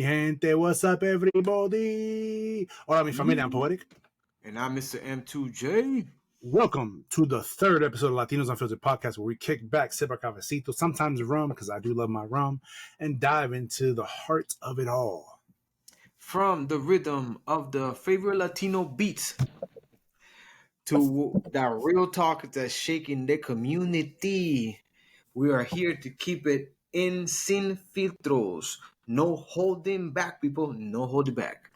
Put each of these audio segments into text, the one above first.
Gente, what's up, everybody? Hola, mi familia, I'm Poetic. And I'm Mr. M2J. Welcome to the third episode of Latinos Unfiltered Podcast, where we kick back, sip our cafecito, sometimes rum, because I do love my rum, and dive into the heart of it all. From the rhythm of the favorite Latino beats to that real talk that's shaking the community. We are here to keep it in sin filtros. No holding back, people. No holding back.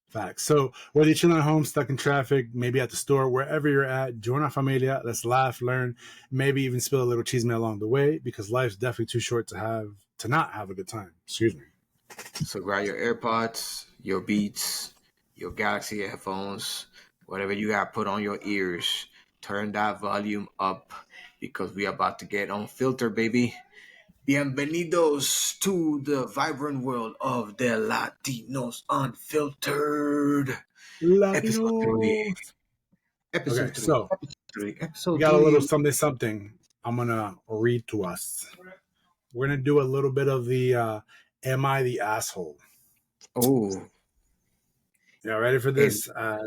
Facts. So whether you're chilling at home, stuck in traffic, maybe at the store, wherever you're at, join our familia. Let's laugh, learn, maybe even spill a little chisme along the way, because life's definitely too short to not have a good time. Excuse me. So grab your AirPods, your Beats, your Galaxy headphones, whatever you got put on your ears. Turn that volume up because we are about to get unfiltered, baby. Bienvenidos to the vibrant world of the Latinos Unfiltered. Episode 3. Latinos. Episode Okay, 3. so Episode 3. Episode we got 3. a little something I'm going to read to us. We're going to do a little bit of the Am I the Asshole? Oh. Yeah, ready for this? Oh,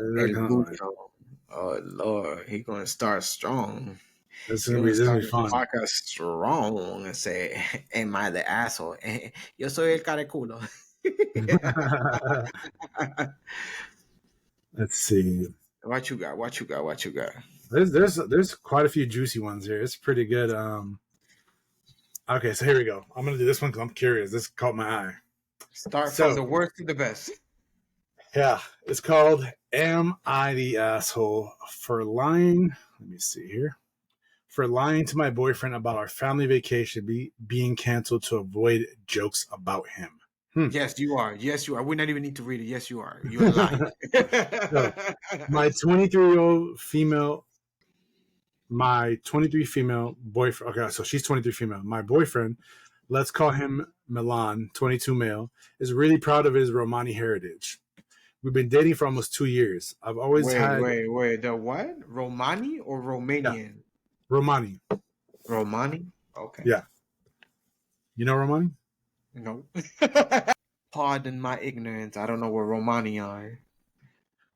Lord. He's going to start strong. This is gonna be fun. Podcast strong and say, "Am I the asshole? Yo soy el caraculo." Let's see. What you got? There's quite a few juicy ones here. It's pretty good. Okay, so here we go. I'm gonna do this one because I'm curious. This caught my eye. Start from the worst to the best. Yeah, it's called "Am I the Asshole for Lying?" Let me see here. For lying to my boyfriend about our family vacation being canceled to avoid jokes about him. Yes, you are. We don't even need to read it. Yes, you are. You're lying. So, my 23 female boyfriend. Okay, so she's 23 female. My boyfriend, let's call him Milan, 22 male, is really proud of his Romani heritage. We've been dating for almost 2 years. I've always had... Wait. The what? Romani or Romanian? Yeah. Romani. Romani? Okay. Yeah. You know Romani? No. Pardon my ignorance. I don't know what Romani are.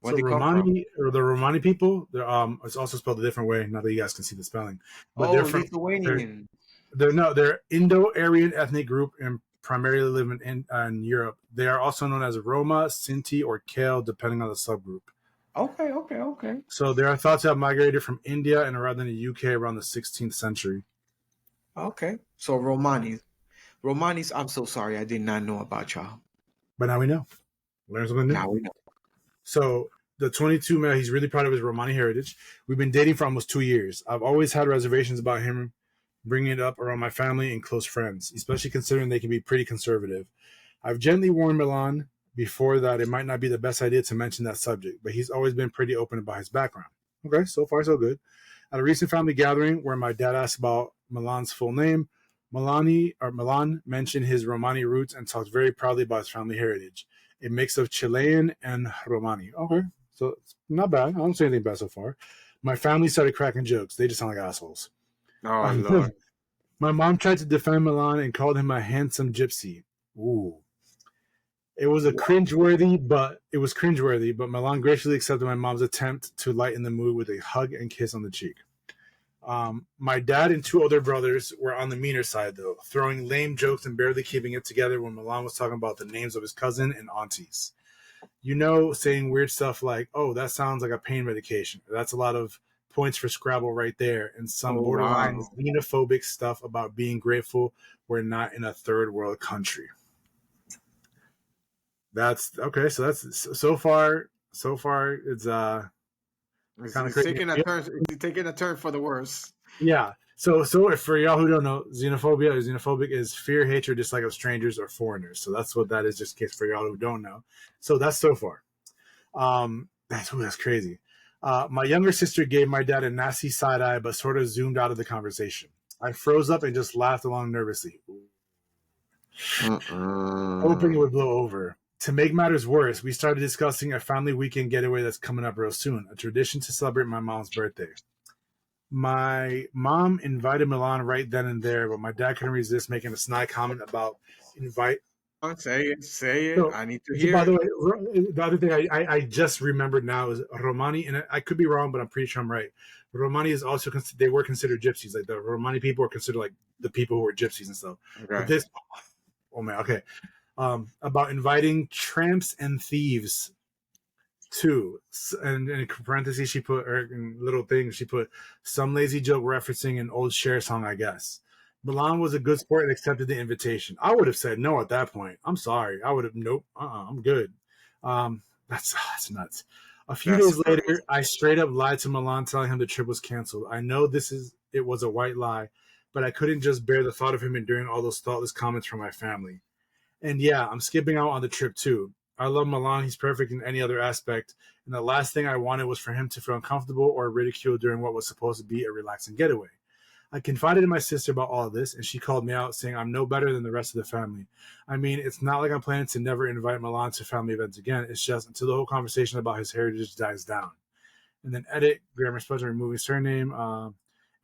So Romani, or the Romani people, they're it's also spelled a different way. Not that you guys can see the spelling, but they're from Lithuanian. They're Indo-Aryan ethnic group and primarily live in Europe. They are also known as Roma, Sinti, or Kale, depending on the subgroup. Okay. So they are thought to have migrated from India and arrived in the UK around the 16th century. Okay. So Romanis, I'm so sorry. I did not know about y'all. But now we know. Learn something new. Now we know. So the 22 male, he's really proud of his Romani heritage. We've been dating for almost 2 years. I've always had reservations about him bringing it up around my family and close friends, especially considering they can be pretty conservative. I've gently warned Milan before that it might not be the best idea to mention that subject, but he's always been pretty open about his background. Okay, so far so good. At a recent family gathering where my dad asked about Milan's full name, Milan mentioned his Romani roots and talked very proudly about his family heritage, a mix of Chilean and Romani. Okay, so it's not bad. I don't say anything bad so far. My family started cracking jokes. They just sound like assholes. Oh, Lord. My mom tried to defend Milan and called him a handsome gypsy. Ooh. It was cringeworthy, but Milan graciously accepted my mom's attempt to lighten the mood with a hug and kiss on the cheek. My dad and 2 older brothers were on the meaner side, though, throwing lame jokes and barely keeping it together when Milan was talking about the names of his cousin and aunties. Saying weird stuff like, "Oh, that sounds like a pain medication." That's a lot of points for Scrabble right there, and some borderline xenophobic stuff about being grateful we're not in a third world country. That's okay. So that's so far. It's kind of crazy. Taking a turn for the worse. Yeah. So for y'all who don't know, xenophobic is fear, hatred, dislike of strangers or foreigners. So that's what that is. Just in case for y'all who don't know. So that's so far. That's crazy. My younger sister gave my dad a nasty side eye, but sort of zoomed out of the conversation. I froze up and just laughed along nervously, hoping it would blow over. To make matters worse, we started discussing a family weekend getaway that's coming up real soon, a tradition to celebrate my mom's birthday. My mom invited Milan right then and there, but my dad couldn't resist making a snide comment about on, say it. So, I need to so hear by the it. way, the other thing I just remembered now is Romani, and I could be wrong, but I'm pretty sure I'm right. Romani is also they were considered gypsies. Like the Romani people are considered like the people who were gypsies and stuff. But Okay. this, oh man, okay, about inviting tramps and thieves too. And in parentheses, she put, or in little things, she put some lazy joke referencing an old Cher song, I guess. Milan was a good sport and accepted the invitation. I would have said no at that point. I'm sorry. I would have, nope, I'm good. That's nuts. A few That's days crazy. later, I straight up lied to Milan, telling him the trip was canceled. I know it was a white lie, but I couldn't just bear the thought of him enduring all those thoughtless comments from my family. And yeah, I'm skipping out on the trip too. I love Milan. He's perfect in any other aspect. And the last thing I wanted was for him to feel uncomfortable or ridiculed during what was supposed to be a relaxing getaway. I confided in my sister about all of this, and she called me out, saying I'm no better than the rest of the family. I mean, it's not like I'm planning to never invite Milan to family events again. It's just until the whole conversation about his heritage dies down. And then edit, grammar spelling, removing surname.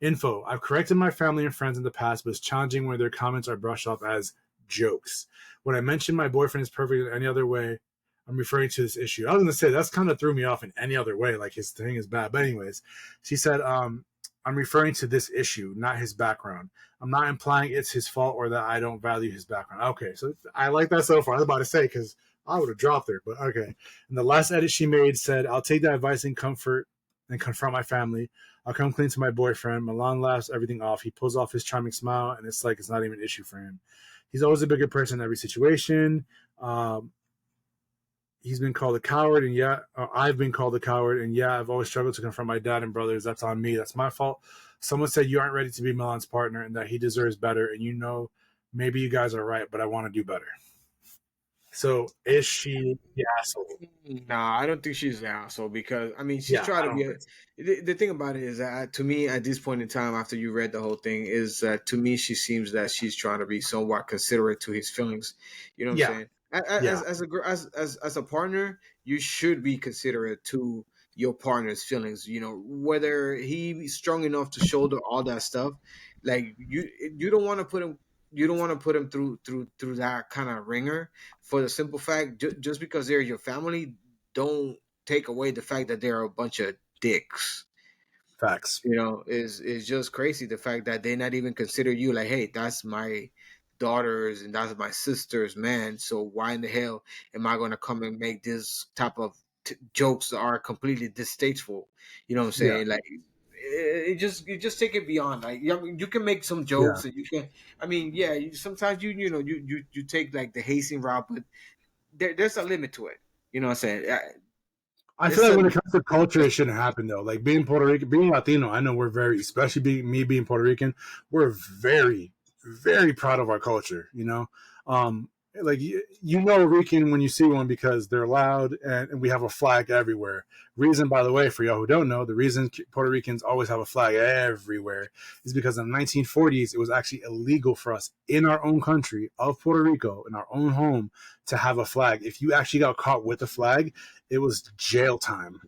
Info. I've corrected my family and friends in the past, but it's challenging when their comments are brushed off as jokes. When I mentioned my boyfriend is perfect in any other way, I'm referring to this issue. I was gonna say that's kind of threw me off in any other way, like his thing is bad. But anyways, she said, I'm referring to this issue, not his background. I'm not implying it's his fault or that I don't value his background. Okay, so I like that so far. I was about to say because I would have dropped her, but okay. And the last edit she made said, I'll take that advice and comfort and confront my family. I'll come clean to my boyfriend. Milan laughs everything off. He pulls off his charming smile, and it's like it's not even an issue for him. He's always a bigger person in every situation. He's been called a coward, and yeah, I've been called a coward, and yeah, I've always struggled to confront my dad and brothers. That's on me. That's my fault. Someone said you aren't ready to be Milan's partner, and that he deserves better. And you know, maybe you guys are right, but I want to do better. So is she the asshole? Nah, I don't think she's an asshole because I mean she's Yeah, trying I to be don't a. think so. The thing about it is that to me at this point in time, after you read the whole thing, is that to me she seems that she's trying to be somewhat considerate to his feelings. You know what I'm Yeah, saying? yeah, As a partner, you should be considerate to your partner's feelings. You know whether he's strong enough to shoulder all that stuff. Like you don't want to put him. You don't want to put him through that kind of ringer for the simple fact just because they're your family don't take away the fact that they're a bunch of dicks. facts. You know, is just crazy the fact that they not even consider you like, hey, that's my daughter's and that's my sister's man. So why in the hell am I going to come and make this type of jokes that are completely distasteful? You know what I'm Yeah, saying? Like it just take it beyond. Like you can make some yeah. jokes and you can. I mean, yeah, sometimes you know you take like the hazing route, but there's a limit to it. You know what I'm saying? I feel It's like a when it comes to culture, it shouldn't happen though. Like being Puerto Rican, being Latino, I know we're very, especially being me being Puerto Rican, we're very, very proud of our culture. Um, like you know Rican when you see one because they're loud and we have a flag everywhere. Reason, by the way, for y'all who don't know, the reason Puerto Ricans always have a flag everywhere is because in the 1940s it was actually illegal for us in our own country of Puerto Rico in our own home to have a flag. If you actually got caught with a flag, it was jail time,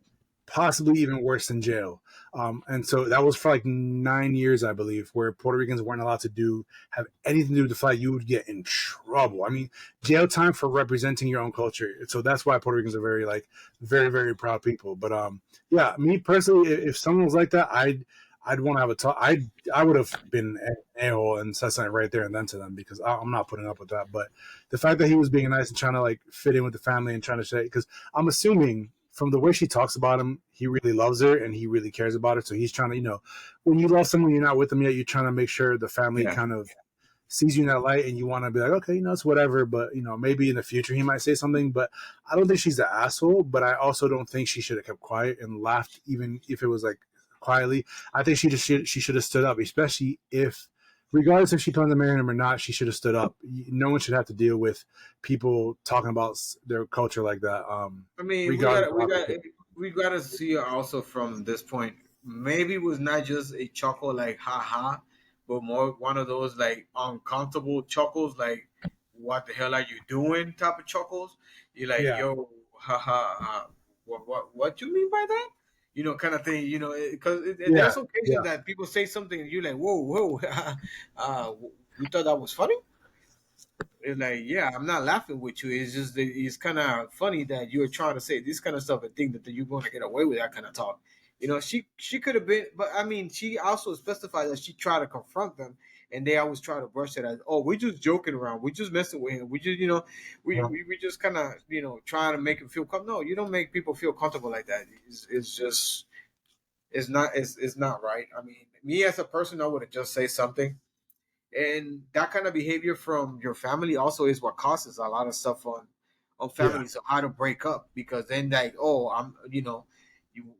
possibly even worse than jail. And so that was for like 9 years, I believe, where Puerto Ricans weren't allowed to have anything to do with the flag. You would get in trouble. I mean, jail time for representing your own culture. So that's why Puerto Ricans are very like very very proud people. But yeah, me personally, if someone was like that, I'd want to have a talk. I would have been an a-hole and said something right there and then to them because I'm not putting up with that. But the fact that he was being nice and trying to like fit in with the family and trying to say, because I'm assuming from the way she talks about him, he really loves her and he really cares about her. So he's trying to, when you love someone, you're not with them yet, you're trying to make sure the family yeah. kind of sees you in that light and you want to be like, okay, it's whatever. But, maybe in the future he might say something. But I don't think she's the asshole. But I also don't think she should have kept quiet and laughed, even if it was like quietly. I think she should have stood up, especially if, regardless if she planned to marry him or not, she should have stood up. No one should have to deal with people talking about their culture like that. I mean, Regardless of how they feel. we gotta see also from this point. Maybe it was not just a chuckle like ha ha, but more one of those like uncomfortable chuckles like what the hell are you doing type of chuckles. You're like Yeah, yo ha ha, what you mean by that? You know, kind of thing. You know, because yeah, there's occasions yeah. that people say something and you're like whoa whoa, you thought that was funny? It's like, yeah, I'm not laughing with you. It's just that it's kind of funny that you're trying to say this kind of stuff and think that you're going to get away with that kind of talk. She could have been, but I mean, she also specified that she tried to confront them, and they always try to brush it as, oh, we're just joking around, we're just messing with him, we just, we just kind of, trying to make him feel comfortable. No, you don't make people feel comfortable like that. It's just, it's not right. I mean, me as a person, I would have just say something, and that kind of behavior from your family also is what causes a lot of stuff on Yeah. families, so how to break up, because then like, oh,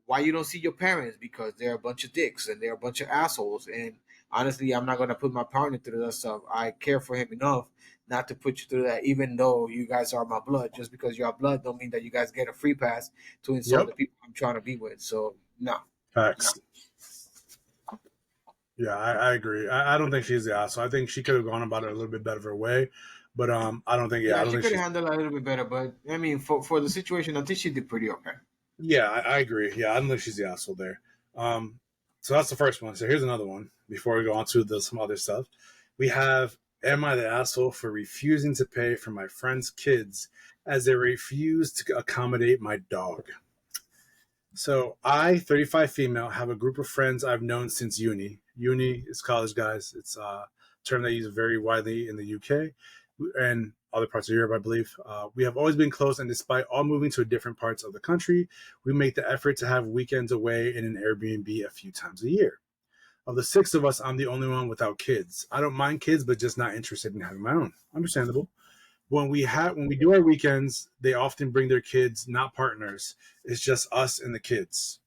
why you don't see your parents, because they're a bunch of dicks and they're a bunch of assholes, and honestly, I'm not going to put my partner through that stuff. I care for him enough not to put you through that, even though you guys are my blood. Just because you're blood don't mean that you guys get a free pass to insult Yep. the people I'm trying to be with. So no. No. Facts. Yeah, I agree. I don't think she's the asshole. I think she could have gone about it a little bit better of her way, but I don't think. Yeah, I Yeah, don't she think could have she's. handled it a little bit better, but I mean, for the situation, I think she did pretty okay. Yeah, I agree. Yeah, I don't think she's the asshole there. Um, so that's the first one. So here's another one. Before we go on to some other stuff, we have: Am I the asshole for refusing to pay for my friend's kids as they refuse to accommodate my dog? So I, 35 female, have a group of friends I've known since uni. Uni is college, guys. It's a term they use very widely in the UK and other parts of Europe, I believe. We have always been close, and despite all moving to different parts of the country, we make the effort to have weekends away in an Airbnb a few times a year. Of the six of us, I'm the only one without kids. I don't mind kids, but just not interested in having my own. Understandable. When we do our weekends, they often bring their kids, not partners. It's just us and the kids.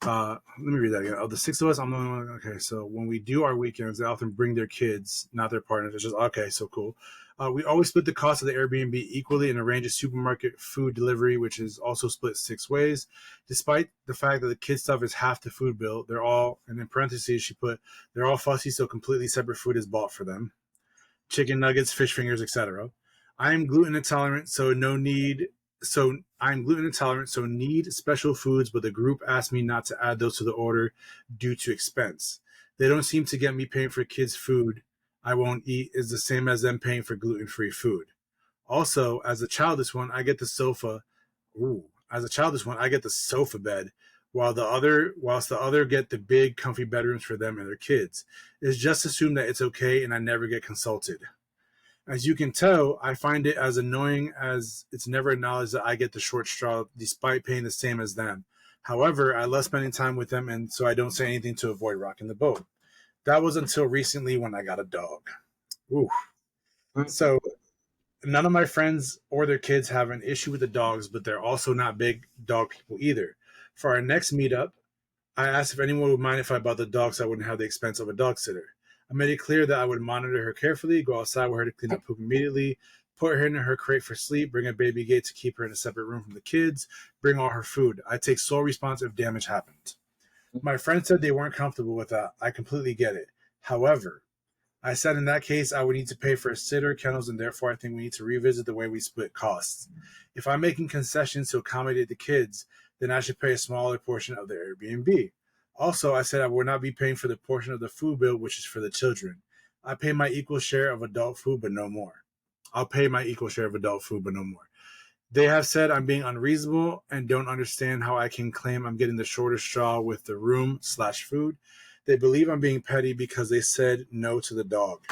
Let me read that again. Of the six of us, I'm the only one. Okay, so when we do our weekends, they often bring their kids, not their partners. It's just okay, so cool. We always split the cost of the Airbnb equally and arrange a supermarket food delivery, which is also split six ways. Despite the fact that the kids stuff is half the food bill, they're all, and in parentheses she put, they're all fussy, so completely separate food is bought for them: chicken nuggets, fish fingers, etc. I am gluten intolerant, so no need. So I'm gluten intolerant, so need special foods, but the group asked me not to add those to the order due to expense. They don't seem to get me paying for kids' food I won't eat is the same as them paying for gluten-free food. Also, as a childish one, I get the sofa. Ooh, as a childish one, I get the sofa bed, whilst the other get the big, comfy bedrooms for them and their kids. It's just assumed that it's okay, and I never get consulted. As you can tell, I find it as annoying as it's never acknowledged that I get the short straw despite paying the same as them. However, I love spending time with them, and so I don't say anything to avoid rocking the boat. That was until recently when I got a dog. Ooh. So none of my friends or their kids have an issue with the dogs, but they're also not big dog people either. For our next meetup, I asked if anyone would mind if I bought the dog so I wouldn't have the expense of a dog sitter. I made it clear that I would monitor her carefully, go outside with her to clean up poop immediately, put her in her crate for sleep, bring a baby gate to keep her in a separate room from the kids, bring all her food. I take sole response if damage happened. My friends said they weren't comfortable with that. I completely get it. However, I said in that case, I would need to pay for a sitter, kennels, and therefore I think we need to revisit the way we split costs. If I'm making concessions to accommodate the kids, then I should pay a smaller portion of the Airbnb. Also, I said I would not be paying for the portion of the food bill, which is for the children. I pay my equal share of adult food, but no more. I'll pay my equal share of adult food, but no more. They have said I'm being unreasonable and don't understand how I can claim I'm getting the shortest straw with the room/food. They believe I'm being petty because they said no to the dog.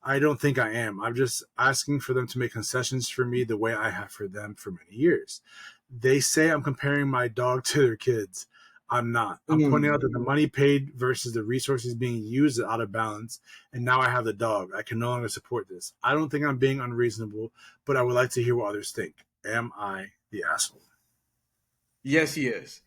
I don't think I am. I'm just asking for them to make concessions for me the way I have for them for many years. They say I'm comparing my dog to their kids. I'm not. I'm pointing out that the Mm. money paid versus the resources being used is out of balance, and now I have the dog. I can no longer support this. I don't think I'm being unreasonable, but I would like to hear what others think. Am I the asshole? Yes, he is.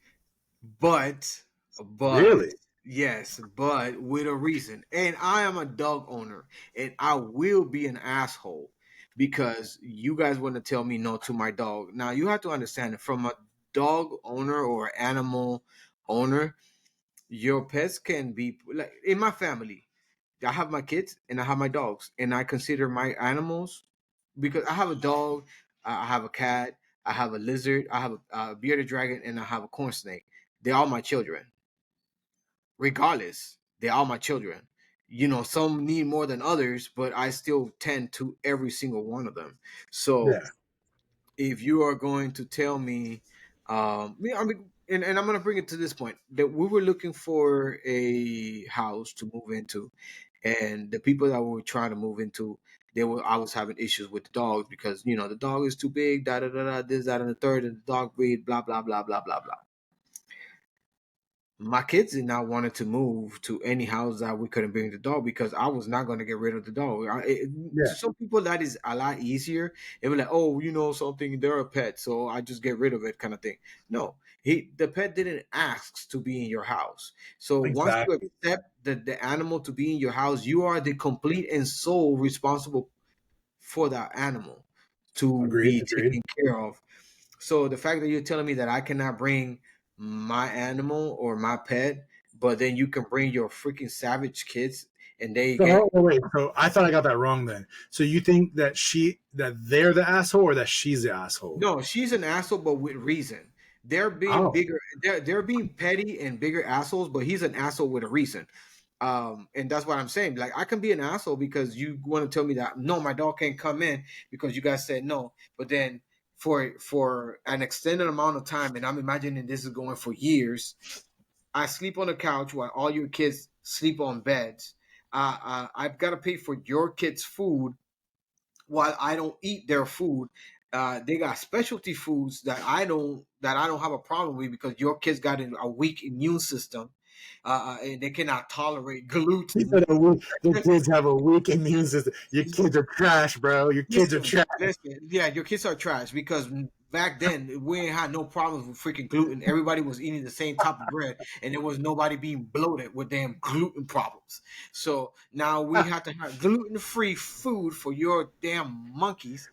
But Really? yes, but with a reason. And I am a dog owner, and I will be an asshole because you guys want to tell me no to my dog. Now you have to understand that from a dog owner or animal owner, your pets can be like in my family. I have my kids and I have my dogs, and I consider my animals because I have a dog, I have a cat, I have a lizard, I have a bearded dragon, and I have a corn snake. They're all my children regardless. They're all my children. some need more than others, but I still tend to every single one of them. So Yeah, if you are going to tell me, I mean, and I'm going to bring it to this point that we were looking for a house to move into, and the people that we were trying to move into, I was having issues with the dogs because the dog is too big, da da da da, this, that, and the third, and the dog breed, blah blah blah blah blah blah. My kids did not wanted to move to any house that we couldn't bring the dog because I was not going to get rid of the dog. To yeah, some people, that is a lot easier. They were like, "Oh, something, they're a pet, so I just get rid of it," kind of thing. No, the pet didn't ask to be in your house. So once you exactly. accept the animal to be in your house, you are the complete and sole responsible for that animal to Agreed, be agreed. taken care of. So the fact that you're telling me that I cannot bring my animal or my pet, but then you can bring your freaking savage kids and they So get wait, so I thought I got that wrong then. So you think that they're the asshole or that she's the asshole? no, she's an asshole, but with reason. They're being Oh, bigger, they're being petty and bigger assholes, but he's an asshole with a reason. And that's what I'm saying. Like I can be an asshole because you want to tell me that no, my dog can't come in because you guys said no. But then for an extended amount of time, and I'm imagining this is going for years, I sleep on the couch while all your kids sleep on beds. I've got to pay for your kids' food while I don't eat their food. They got specialty foods that I don't have a problem with because your kids got a weak immune system, and they cannot tolerate he gluten. said the kids have a weak immune system. Your kids are trash, bro. Your kids are Listen, trash. listen. Yeah, your kids are trash because back then we ain't had no problems with freaking gluten. Everybody was eating the same type of bread, and there was nobody being bloated with damn gluten problems. So now we have to have gluten-free food for your damn monkeys.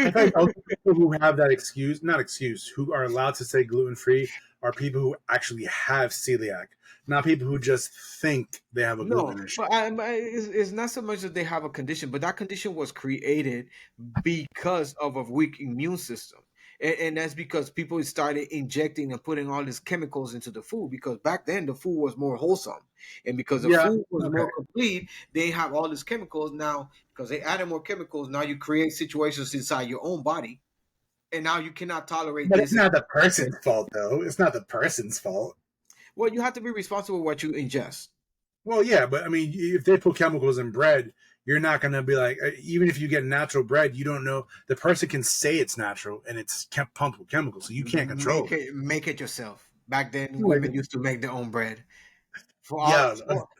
I feel like the only people who have that excuse, not excuse, who are allowed to say gluten free are people who actually have celiac, not people who just think they have a No, gluten issue. but it's not so much that they have a condition, but that condition was created because of a weak immune system. And that's because people started injecting and putting all these chemicals into the food because back then the food was more wholesome. And because the Yeah. food was Okay. more complete, they have all these chemicals now because they added more chemicals. Now you create situations inside your own body, and now you cannot tolerate But it's this. not the person's fault, though. It's not the person's fault. Well, you have to be responsible for what you ingest. Well, yeah, but I mean, if they put chemicals in bread, you're not going to be like, even if you get natural bread, you don't know. The person can say it's natural and it's pumped with chemicals, so you can't control Make it yourself. Back then, women it. used to make their own bread. For all Yeah,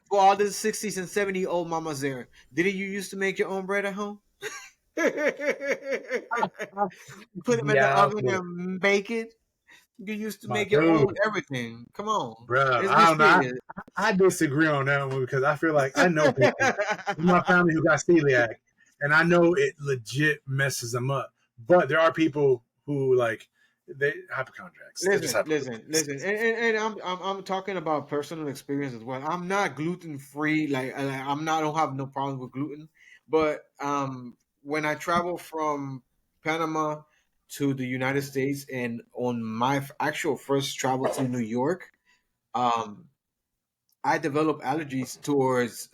for all the 60s and 70 old mamas there, didn't you used to make your own bread at home? Put them in the yeah, oven and bake it. You used to my make your own dude, everything. Come on, bro. let's be I don't know. serious. I disagree on that one because I feel like I know people in my family who got celiac, and I know it legit messes them up. But there are people who like they hypochondriacs. They're just Listen, hypochondriacs. and I'm talking about personal experience as well. I'm not gluten free, I'm not. I don't have no problem with gluten, but when I travel from Panama to the United States, and on my actual first travel to New York, um, I developed allergies towards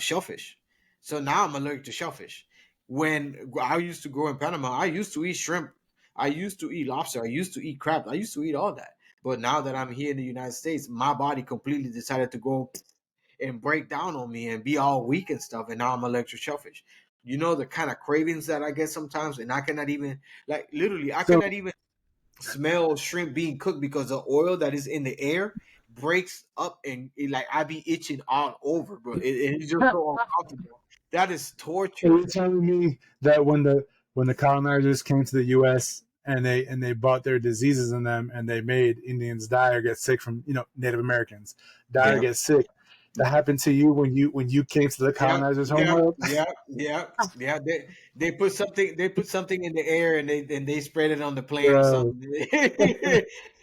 shellfish. So now I'm allergic to shellfish. When I used to grow in Panama, I used to eat shrimp. I used to eat lobster. I used to eat crab. I used to eat all that. But now that I'm here in the United States, my body completely decided to go and break down on me and be all weak and stuff. And now I'm allergic to shellfish. You know the kind of cravings that I get sometimes, and I cannot even literally I So cannot even smell shrimp being cooked because the oil that is in the air breaks up and I be itching all over, bro. It's just so uncomfortable. That is are torture. you telling me that when the colonizers came to the U.S. and they brought their diseases in them and they made Indians die or get sick from Native Americans die or Yeah. get sick, that happened to you when you came to the Yeah, colonizers' yeah, homeworld? yeah, yeah, yeah. They put something in the air and they spread it on the plane or Bro, something.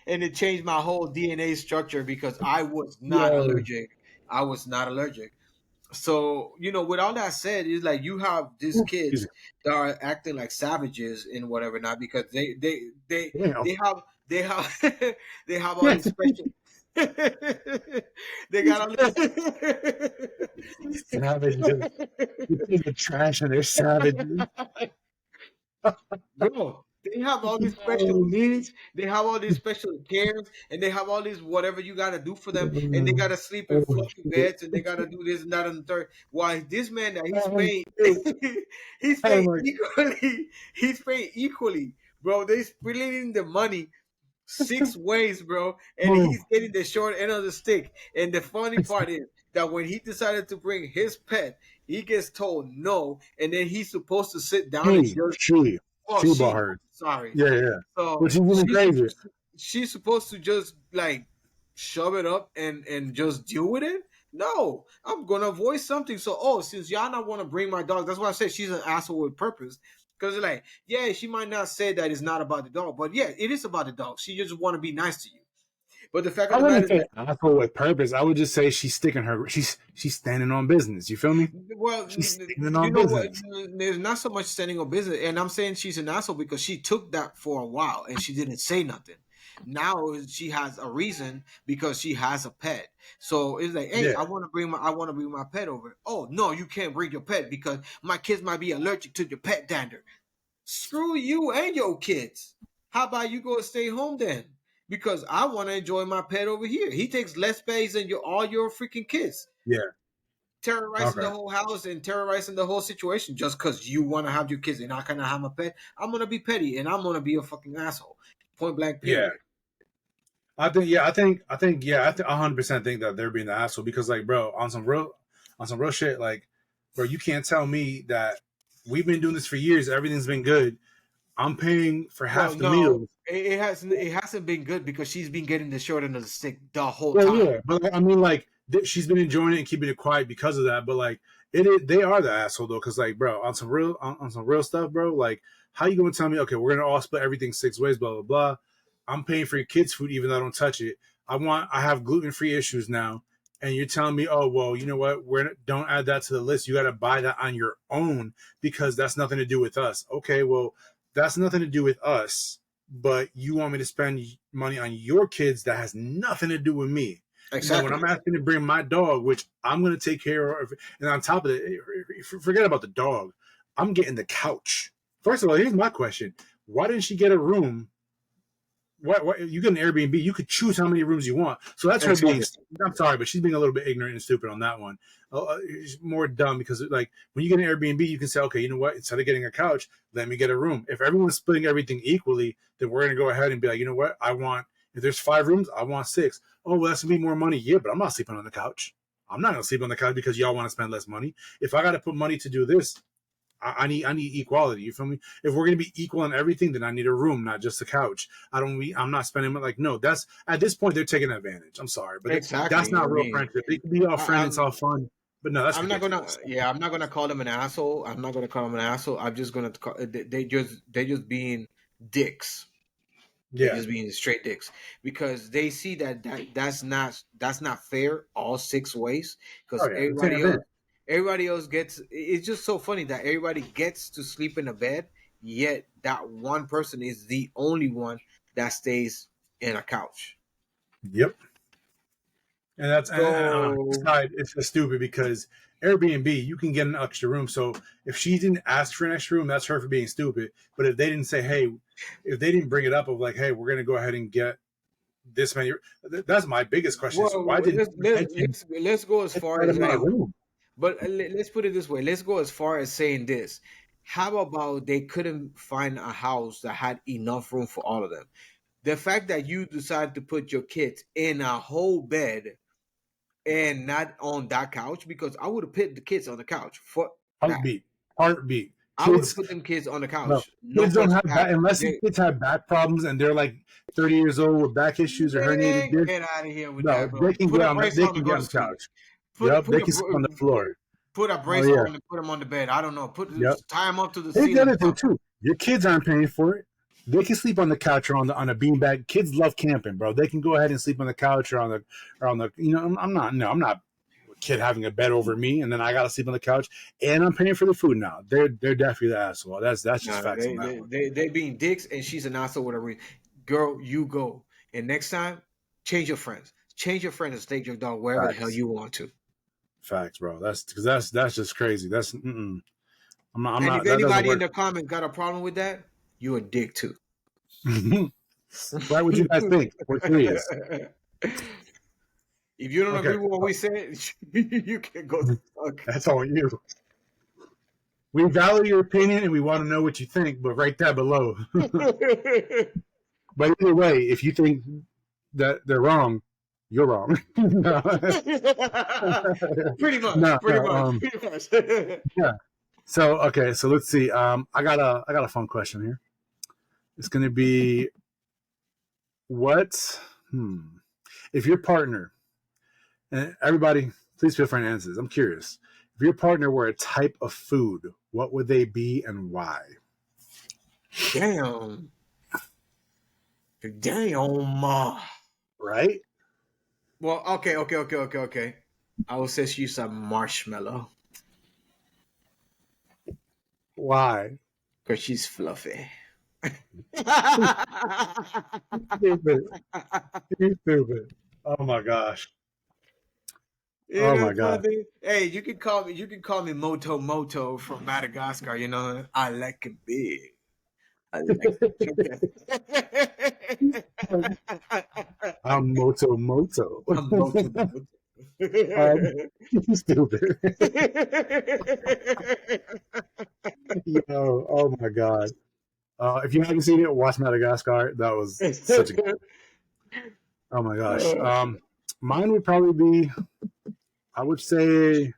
And it changed my whole DNA structure because I was not yo, allergic. I was not allergic. So with all that said, it's like you have these excuse kids that are acting like savages and whatever not because they they me. they have they have they have all Damn. these special. They got all Savages. You think they're trash and they're savages. Bro, they have all these special needs, they have all these special cares, and they have all these whatever you gotta do for them, and they gotta sleep in Oh, fluffy shit. beds, and they gotta do this and that and the third. Why this man that he's Oh, paying, shit. he's Oh, paying my equally, he's paying equally, bro. They splitting the money 6 ways, bro, and God. he's getting the short end of the stick. And the funny part is that when he decided to bring his pet, he gets told no, and then he's supposed to sit down and She, just she, oh she bought she her. sorry. Yeah, yeah. So Which is even crazier. she's supposed to just like shove it up and just deal with it. No, I'm gonna voice something. So since y'all not want to bring my dog, that's why I said she's an asshole with purpose. Because like, yeah, she might not say that it's not about the dog, but yeah, it is about the dog. She just want to be nice to you. But the fact of I the matter wouldn't is say that asshole with purpose. I would just say she's sticking her. She's standing on business. You feel me? well, She's standing you on know what? business. There's not so much standing on business, and I'm saying she's an asshole because she took that for a while and she didn't say nothing. Now she has a reason because she has a pet. So it's like, hey, Yeah, I want to bring my pet over. Oh no, you can't bring your pet because my kids might be allergic to your pet dander. Screw you and your kids. How about you go stay home then? Because I want to enjoy my pet over here. He takes less space than all your freaking kids, yeah. terrorizing Okay. the whole house and terrorizing the whole situation just because you want to have your kids and I cannot have my pet. I'm gonna be petty and I'm gonna be a fucking asshole. Point blank. Yeah. Period. I 100% think that they're being the asshole because, like, bro, on some real shit, like, bro, you can't tell me that we've been doing this for years. Everything's been good. I'm paying for Well, half the no, meals. it hasn't been good because she's been getting the short end of the stick the whole Well, time. yeah, but like, I mean, like, she's been enjoying it and keeping it quiet because of that. But like, they are the asshole though, because like, bro, on some real stuff, bro. Like, how you gonna tell me? Okay, we're gonna all split everything 6 ways, blah blah blah. I'm paying for your kids' food even though I don't touch it. I have gluten free issues now, and you're telling me, oh well, you know what? Don't add that to the list. You got to buy that on your own because that's nothing to do with us. Okay, well, that's nothing to do with us, but you want me to spend money on your kids that has nothing to do with me. And then when Exactly. I'm asking to bring my dog, which I'm going to take care of, and on top of it, forget about the dog. I'm getting the couch. First of all, here's my question: why didn't she get a room? What you get an Airbnb? You could choose how many rooms you want. So that's her being. Exactly. I'm sorry, but she's being a little bit ignorant and stupid on that one. It's more dumb because like when you get an Airbnb, you can say, okay, you know what? Instead of getting a couch, let me get a room. If everyone's splitting everything equally, then we're gonna go ahead and be like, you know what? I want if there's 5 rooms, I want 6. Oh, well, that's gonna be more money. Yeah, but I'm not sleeping on the couch. I'm not gonna sleep on the couch because y'all want to spend less money. If I got to put money to do this, I need equality. You feel me? If we're gonna be equal in everything, then I need a room, not just a couch. I'm not spending like no. That's at this point they're taking advantage. I'm sorry, but that's Exactly. I not real mean, friendship. They can be all I, friendly, it's I'm all fun, but no, that's I'm not gonna, ridiculous. yeah, I'm not gonna call them an asshole. I'm not gonna call them an asshole. I'm just gonna call they just being dicks. They Yeah. just being straight dicks because they see that's not fair all 6 ways Oh because yeah, they're taking everybody else advantage. everybody else gets. It's just so funny that everybody gets to sleep in a bed, yet that one person is the only one that stays in a couch. Yep. And that's and on this So side, it's just stupid because Airbnb, you can get an extra room. So if she didn't ask for an extra room, that's her for being stupid. But if they didn't say, hey, if they didn't bring it up of like, hey, we're gonna go ahead and get this many, that's my biggest question is well, why didn't let's you let's mention let's, let's go as X far right as amount like. of room? But let's put it this way. Let's go as far as saying this. How about they couldn't find a house that had enough room for all of them? The fact that you decided to put your kids in a whole bed and not on that couch, because I would have put the kids on the couch for that. Heartbeat, heartbeat. I would have Kids, put them kids on the no, couch. No kids don't questions have back asked. unless these kids have back problems and they're like 30 years old with back issues or herniated Man, discs. get out of here with No, that, they bro. can Put get a on. brace They on can and go get to on the sleep. couch. Put Yep, put they a can sleep on the floor. put a Oh brace yeah. on and put them on the bed. I don't know. Yep. Tie them up to the Here's the ceiling. other thing too. Your kids aren't paying for it. They can sleep on the couch or on a beanbag. Kids love camping, bro. They can go ahead and sleep on the couch or on the. I'm not a kid having a bed over me, and then I gotta sleep on the couch, and I'm paying for the food now. They're definitely the asshole. That's just No, facts on they that they one. they they being dicks, and she's an asshole with a reason. Girl, you go, and next time, change your friends. change your friend and take your dog wherever the hell you want to. Facts, bro. That's just crazy. That's I'm not. And if That doesn't anybody in work. the comments got a problem with that, you a dick too. Why would you guys think? We're serious. If you don't Okay. agree with what we said, you can go fuck. That's all you. We value your opinion and we want to know what you think, but right there below. But either way, if you think that they're wrong, you're wrong. Pretty much. No, Pretty no, much. Pretty much. yeah. So okay, so let's see. I got a fun question here. It's gonna be what if your partner, and everybody please feel free to answer this. I'm curious. If your partner were a type of food, what would they be and why? Damn. Right? Well, okay. I will say she's a marshmallow. Why? Because she's fluffy. Stupid. You're stupid. Oh my gosh. Oh my god. Hey, you can call me Moto from Madagascar, you know. I like it big. I like it. I'm Moto. I'm Moto. Stupid. Yo, oh my god. If you haven't seen it, watch Madagascar. That was such a good. Oh my gosh. Mine would probably be, I would say,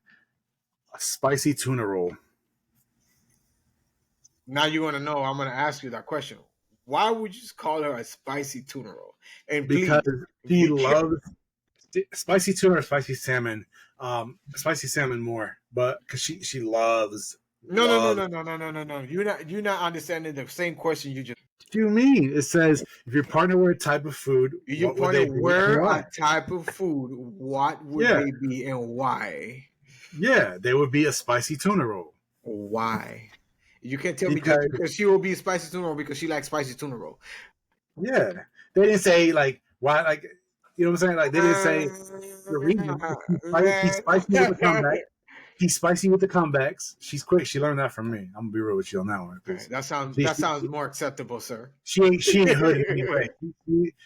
a spicy tuna roll. Now you want to know? I'm going to ask you that question. Why would you just call her a spicy tuna roll? And because he loves spicy tuna or spicy salmon. Spicy salmon more, but because she loves. No. You're not understanding the same question you just. What do you mean? It says if your partner were a type of food, Your partner were a type of food, what would they be and why? Yeah, they would be a spicy tuna roll. Why? You can't tell me just because she will be a spicy tuna roll because she likes spicy tuna roll. Yeah, they didn't say like why, like you know what I'm saying. Like they didn't say the reason. He's spicy with the comeback. He's spicy with the comebacks. She's quick. She learned that from me. I'm gonna be real with you on that one. Okay, that sounds more acceptable, sir. She ain't hood anyway.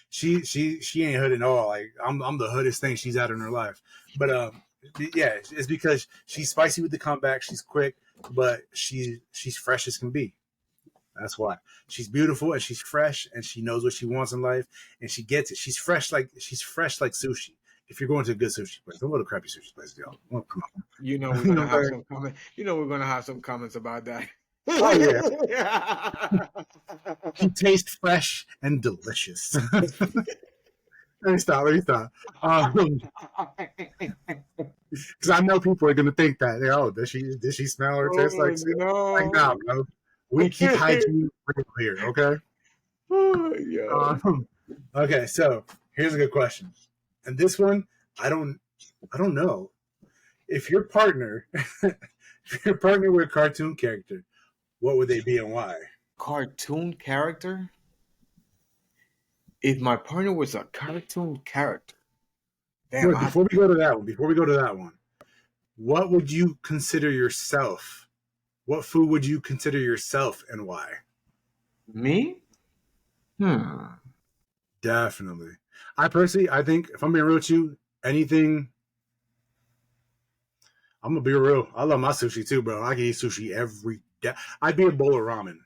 She ain't hood at all. Like I'm the hoodest thing she's had in her life. But yeah, it's because she's spicy with the comeback. She's quick, but she's fresh as can be. That's why she's beautiful and she's fresh and she knows what she wants in life and she gets it. She's fresh like sushi. If you're going to a good sushi place, don't go to crappy sushi places, y'all. Oh, come on. You know we're gonna have some comments. You know we're gonna have some comments about that. Oh yeah. She tastes fresh and delicious. Let me stop. Because I know people are gonna think that. Oh, does she smell or taste like? No. Like, nah, bro. We keep hygiene real here, okay? Okay, so here's a good question, and this one I don't know. If your partner were a cartoon character, what would they be and why? Cartoon character? If my partner was a cartoon character, damn. Wait, before we go to that one, what would you consider yourself? What food would you consider yourself and why? Me? Definitely. I think if I'm being real with you, anything. I'm gonna be real. I love my sushi too, bro. I can eat sushi every day. I'd be a bowl of ramen.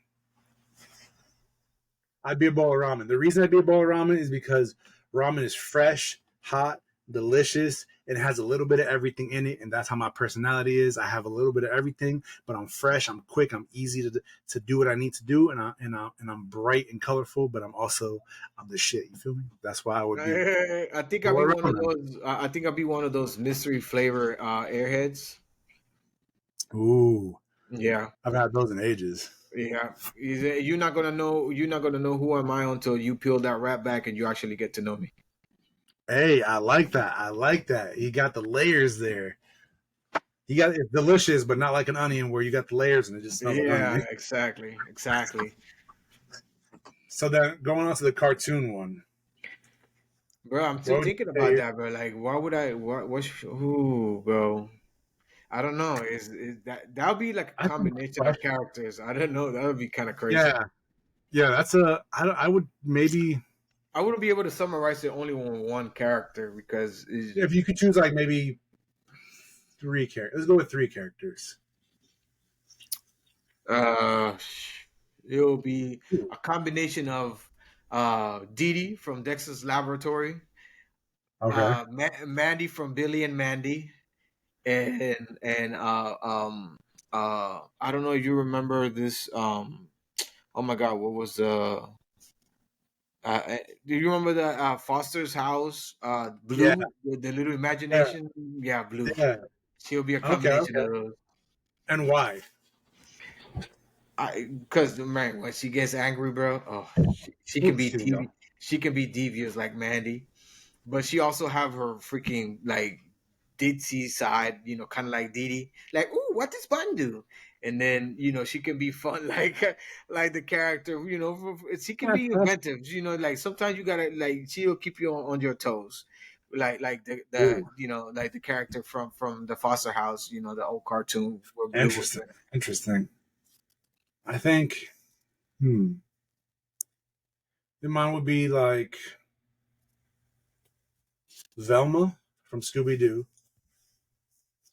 The reason I'd be a bowl of ramen is because ramen is fresh, hot, delicious, and has a little bit of everything in it, and that's how my personality is. I have a little bit of everything, but I'm fresh, I'm quick, I'm easy to do what I need to do, and I'm bright and colorful, but I'm the shit. You feel me? That's why I would be. I think I'll be one of those. I think I'll be one of those mystery flavor airheads. Ooh, yeah, I've had those in ages. Yeah, you're not gonna know. You're not gonna know who am I until you peel that wrap back and you actually get to know me. Hey, I like that. You got the layers there. You got it's delicious, but not like an onion where you got the layers and it just smells like onion. Exactly. So then going on to the cartoon one. Bro, I'm still What would thinking you about say? that, bro. Like, why would I? Ooh, bro. I don't know. Is that would be like a That's a good combination of question. characters? I don't know. That would be kind of crazy. Yeah, yeah. That's a. I would maybe I wouldn't be able to summarize it only on one character because if you could choose like maybe three characters. Let's go with three characters. uh, it'll be Ooh, a combination of Dee Dee from Dexter's Laboratory, okay. Mandy from Billy and Mandy, and I don't know if you remember this. Oh my God, what was the? Do you remember the Foster's house? Yeah, Blue, the little yeah, imagination. Yeah, Blue. yeah. She'll be a Okay, combination okay. of those. And why? Because man, when she gets angry, bro, oh, she can Ooh, be here we go. she can be devious like Mandy, but she also have her freaking like ditzy side, kind of like Dee Dee. Like, ooh, what does Bun do? And then she can be fun like the character. She can be inventive. Like sometimes you gotta like she'll keep you on your toes. Like the Ooh, like the character from the Foster House, the old cartoon where Blue was interesting. in. Interesting. I think. Hmm. Mine would be like Velma from Scooby Doo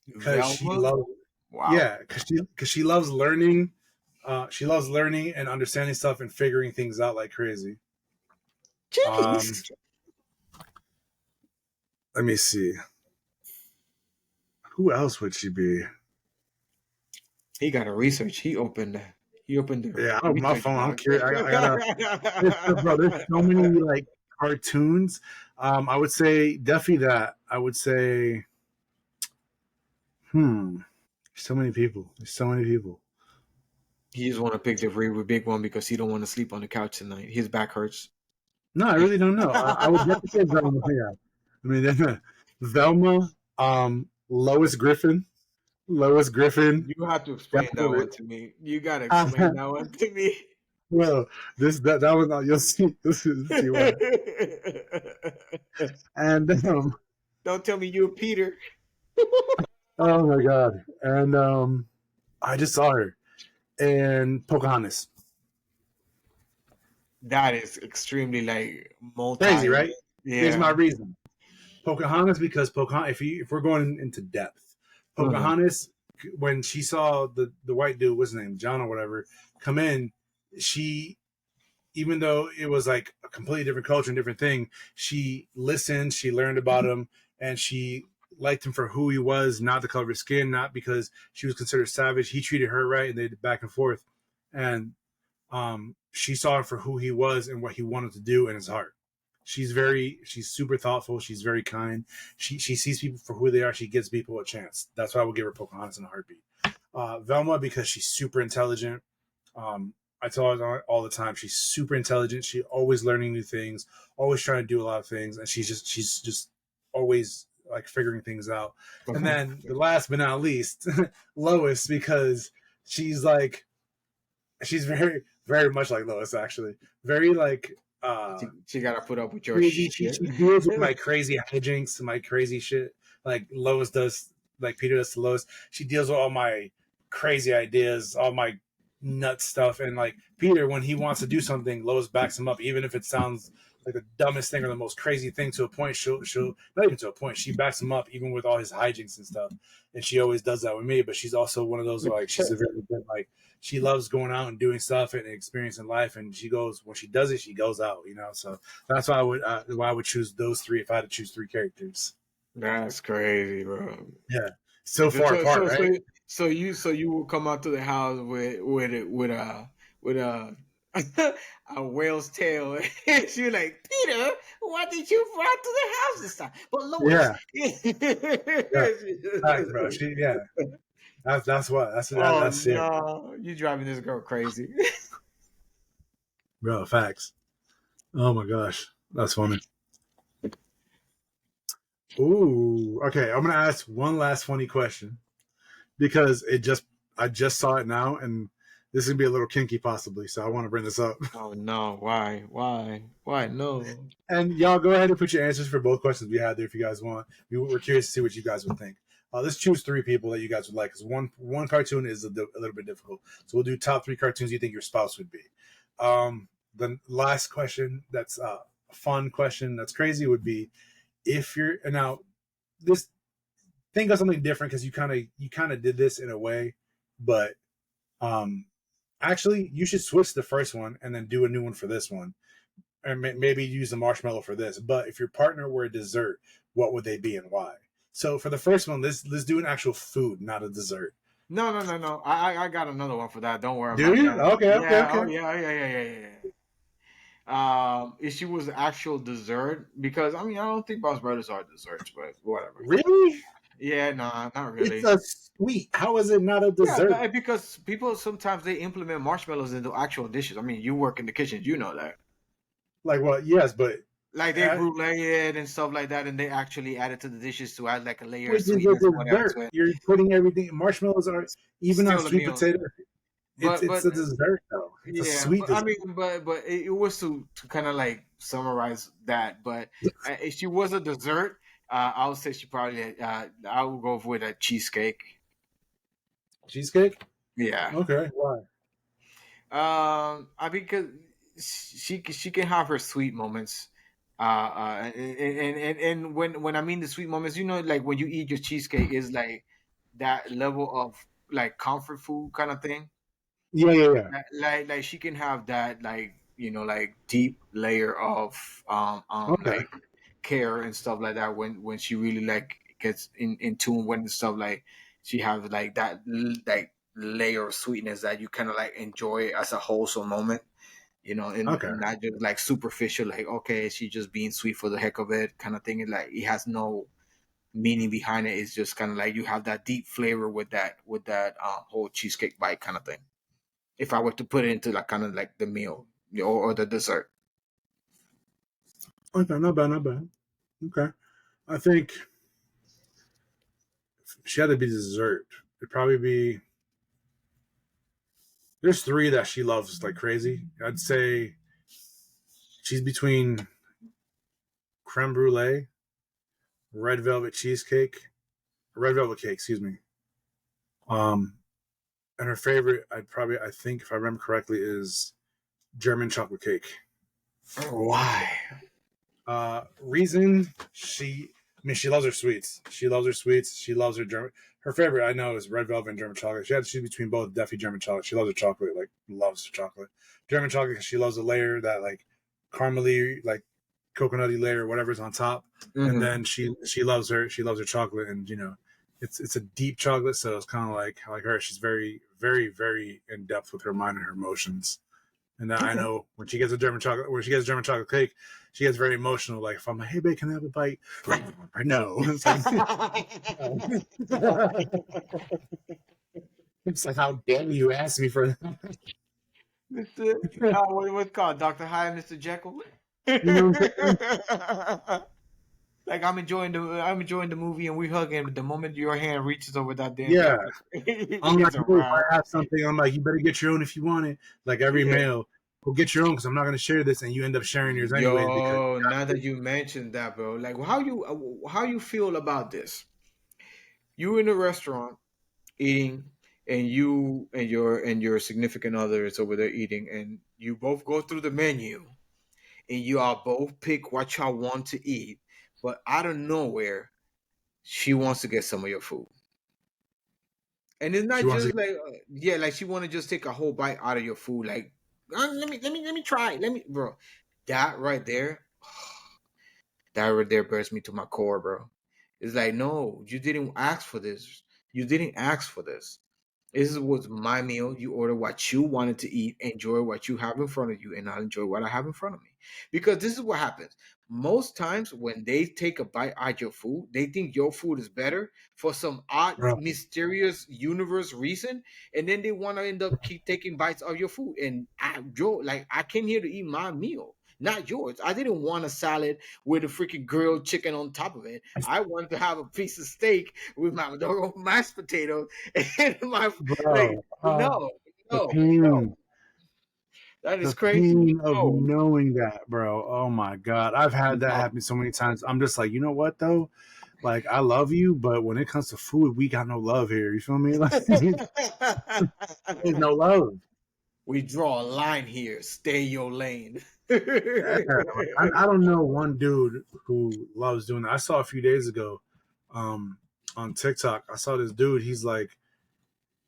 because she Velma. loves. Wow. Yeah, because she loves learning. She loves learning and understanding stuff and figuring things out like crazy. Um, Jeez. let me see. Who else would she be? He got a research. He opened the Yeah, I don't my research phone. I'm box. curious. I gotta. Bro, there's so many like cartoons. I would say definitely that. I would say, hmm. So many people. There's so many people. He just want to pick the really big one because he don't want to sleep on the couch tonight. His back hurts. No, I really don't know. I would definitely say Velma. Yeah. I mean, Velma, Lois Griffin. Lois Griffin. You have to explain that Definitely. one to me. You gotta explain that one to me. Well, that was not. You'll see why. And Don't tell me you're Peter. oh my god. And I just saw her and Pocahontas. That is extremely like Crazy, multi. right? Here's my Yeah. reason. Pocahontas because Pocahontas. If we're going into depth, Mhm. Pocahontas when she saw the white dude, what's his name, John or whatever, come in, she even though it was like a completely different culture and different thing, she listened, she learned about him, and she liked him for who he was, not the color of his skin, not because she was considered savage. He treated her right, and they did back and forth, and she saw him for who he was and what he wanted to do in his heart. She's super thoughtful. She's very kind. She sees people for who they are. She gives people a chance. That's why I would give her Pocahontas in a heartbeat. Velma because she's super intelligent. I tell her all the time she's super intelligent. She's always learning new things, always trying to do a lot of things, and she's just always like figuring things out. And then the last but not least, Lois because she's like she's very much like Lois actually, very like She gotta put up with your crazy. She shit. she deals with my crazy hijinks, my crazy shit, like Lois does, like Peter does to Lois. She deals with all my crazy ideas, all my nut stuff, and like Peter, when he wants to do something, Lois backs him up, even if it sounds like the dumbest thing or the most crazy thing. To a point, she'll not even to a point. She backs him up, even with all his hijinks and stuff. And she always does that with me. But she's also one of those like she's a very good like she loves going out and doing stuff and experiencing life. And she goes when she does it, she goes out. So that's why I would choose those three if I had to choose three characters. That's crazy, bro. Yeah, so So far so apart, so right? so, so you will come out to the house with a a whale's tail. She was like, Peter, what did you bring to the house this time? But Lois, Yeah, yeah, facts, bro. Yeah, that's what oh that's it, no, you driving this girl crazy. bro. Facts. Oh my gosh, that's funny. Ooh, okay. I'm gonna ask one last funny question because I just saw it now, and This is gonna be a little kinky, possibly. So I want to bring this up. Oh no! Why? No. And y'all go ahead and put your answers for both questions we had there if you guys want. We're curious to see what you guys would think. Let's choose 3 people that you guys would like, because one cartoon is a little bit difficult. So we'll do top 3 cartoons you think your spouse would be. The last question, that's a fun question, that's crazy, would be if you're now this. Think of something different because you kind of did this in a way, but um, actually you should switch the first one and then do a new one for this one, and maybe use the marshmallow for this. But if your partner were a dessert, what would they be and why? So for the first one, let's do an actual food, not a dessert. No. I got another one for that. Don't worry Do about you? that. Okay, okay, Yeah. Oh okay. yeah. If she was actual dessert, because I mean I don't think Boss Brothers are desserts, but whatever. Really? Yeah, nah, not It's really. a sweet. How is it not a Yeah, dessert? because people sometimes they implement marshmallows into actual dishes. I mean, you work in the kitchen, you know that. Like, well, yes, but Like they uh, brulee it and stuff like that, and they actually add it to the dishes to add like a layer of which is a sweetness or whatever dessert. to it. You're putting everything. Marshmallows are even on Still a sweet meal, potato. but It's a dessert though. It's a yeah, sweet but I dessert. mean, but it was to kind of like summarize that. But if she was a dessert, I would say she probably I would go with a cheesecake. Cheesecake. Yeah, Okay. Why? I mean, because she can have her sweet moments, and when I mean the sweet moments, you know, like when you eat your cheesecake is like that level of like comfort food kind of thing. Yeah, yeah, yeah. Like she can have that like like deep layer of Okay. like care and stuff like that when she really like gets in tune when stuff like she has like that like layer of sweetness that you kind of like enjoy as a wholesome moment, Okay. and not just like superficial like okay she just being sweet for the heck of it kind of thing. It like it has no meaning behind it. It's just kind of like you have that deep flavor with that whole cheesecake bite kind of thing, if I were to put it into like kind of like the meal or the dessert. Okay. Not bad. Not bad. Okay. I think if she had to be dessert. It'd probably be. There's 3 that she loves like crazy. I'd say she's between creme brulee, red velvet cheesecake, red velvet cake. Excuse me. Um, and her favorite, I think, if I remember correctly, is German chocolate cake. Why? Reason she loves her sweets. She loves her sweets. She loves her German. Her favorite I know is red velvet and German chocolate. She had to choose between both. Definitely German chocolate. She loves her chocolate, like loves her chocolate. German chocolate because she loves the layer that like caramely, like coconutty layer, whatever's on top. And Mm-hmm. then she loves her chocolate, and it's a deep chocolate, so it's kind of like her. She's very very very in depth with her mind and her emotions. And I Okay. know when she gets a German chocolate, when she gets a German chocolate cake, she gets very emotional. Like if I'm like, "Hey, babe, can I have a bite?" No, it's like, it's like, how dare you ask me for that? Mr. What's called Dr. Hyde, Mr. Jekyll. You know what I'm saying? Like I'm enjoying the movie and we hugging, but the moment your hand reaches over that damn Yeah, chocolate, it I'm like, gets hey, if around. I have something, I'm like, you better get your own if you want it. Like every Yeah. male, go get your own because I'm not going to share this, and you end up sharing yours anyways because Yo, now that you mentioned that, bro, like how you feel about this? You in a restaurant eating, and you and your significant other is over there eating, and you both go through the menu, and you all both pick what y'all want to eat, but out of nowhere, she wants to get some of your food, and it's she not wants to. just like yeah, like she want to just take a whole bite out of your food, like let me try, let me, bro, that right there. That right there burns me to my core, bro. It's like, no, you didn't ask for this. You didn't ask for this. This was my meal. You order what you wanted to eat, enjoy what you have in front of you, and I'll enjoy what I have in front of me. Because this is what happens. Most times when they take a bite out of your food, they think your food is better for some odd, Bro, mysterious universe reason, and then they want to end up keep taking bites of your food. And Joe, like I came here to eat my meal, not yours. I didn't want a salad with a freaking grilled chicken on top of it. I wanted to have a piece of steak with my mashed potatoes and my like bro, no, the No, pain, no, that is the crazy. pain of No, knowing that, bro. Oh my god, I've had that no. happen so many times. I'm just like, you know what though? Like, I love you, but when it comes to food, we got no love here. You feel me? Like, there's no love. We draw a line here. Stay your lane. Yeah, I don't know one dude who loves doing that. I saw a few days ago, um, on TikTok. I saw this dude. He's like,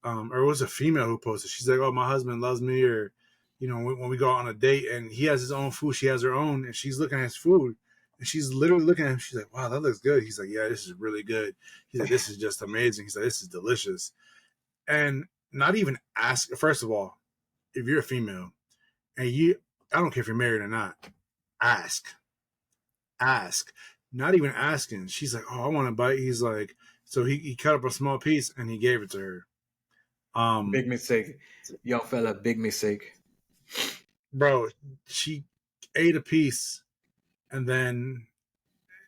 or it was a female who posted. She's like, "Oh, my husband loves me," or you know, when we go on a date and he has his own food, she has her own, and she's looking at his food, and she's literally looking at him. She's like, "Wow, that looks good." He's like, "Yeah, this is really good." He's like, "This is just amazing." He's like, "This is delicious," and not even ask. First of all, if you're a female and you, I don't care if you're married or not, ask, ask. Not even asking. She's like, "Oh, I want to bite." He's like, so he cut up a small piece and he gave it to her. Big Um, mistake. Young fella, big mistake. bro, she ate a piece and then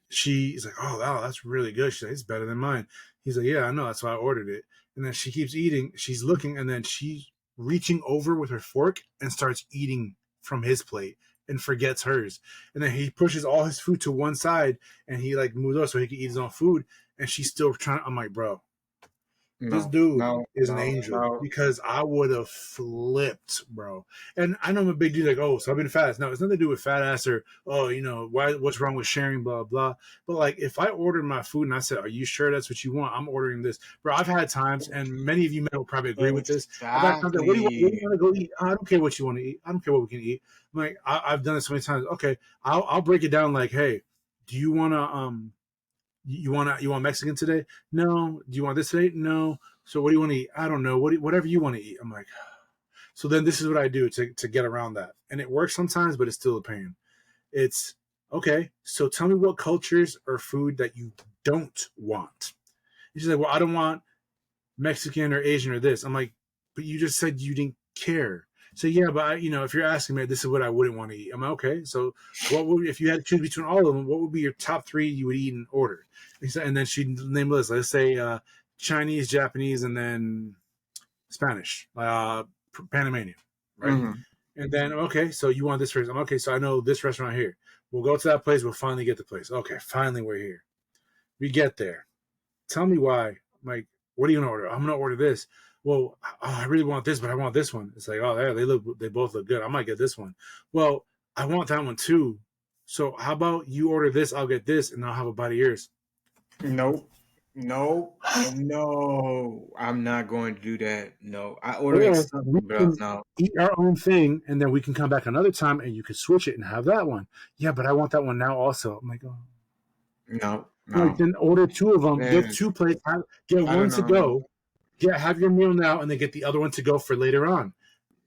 she's like, "Oh, wow, that's really good." She's like, "It's better than mine." He's like, "Yeah, I know. That's why I ordered it." And then she keeps eating. She's looking, and then she's reaching over with her fork and starts eating from his plate and forgets hers. And then he pushes all his food to one side, and he like moves over so he can eat his own food. And she's still trying. I'm like, bro, this No, dude no, is an no, angel no. because I would have flipped, bro. And I know I'm a big dude, like, oh, so I've been fast. No, it's nothing to do with fat ass or, oh, you know, why? What's wrong with sharing, blah, blah. But like, if I ordered my food and I said, are you sure that's what you want? I'm ordering this. Bro, I've had times, and many of you men will probably agree with this. I've had times that, what do you Exactly. want to go eat? I don't care what you want to eat. I don't care what we can eat. I'm like, I've done it so many times. Okay, I'll break it down like, hey, do you want to, you want Mexican today? No. Do you want this today? No. So what do you want to eat? I don't know. Whatever you want to eat. I'm like, so then this is what I do to get around that, and it works sometimes, but it's still a pain. It's okay. So tell me what cultures or food that you don't want. And she's like, well, I don't want Mexican or Asian or this. I'm like, but you just said you didn't care. So yeah, but you know, if you're asking me, this is what I wouldn't want to eat. I'm like, okay. So what would, if you had to choose between all of them, what would be your top three you would eat in order? And then she named a list. Let's say Chinese, Japanese, and then Spanish, Panamanian, right? Mhm. And then okay, so you want this restaurant? Okay, so I know this restaurant here. We'll go to that place. We'll finally get the place. Okay, finally we're here. We get there. Tell me why. I'm like, what are you gonna order? I'm gonna order this. Well, oh, I really want this, but I want this one. It's like, oh, yeah, they both look good. I might get this one. Well, I want that one too. So how about you order this? I'll get this, and I'll have a bite of yours. Nope. No, and no, I'm not going to do that. No, I ordering Or we something, bro. can No, eat our own thing, and then we can come back another time, and you can switch it and have that one. Yeah, but I want that one now also. I'm like, oh. no, Like, no. then order two of them. Get Man, two plates. Get I one don't to know. go. Have your meal now, and then get the other one to go for later on.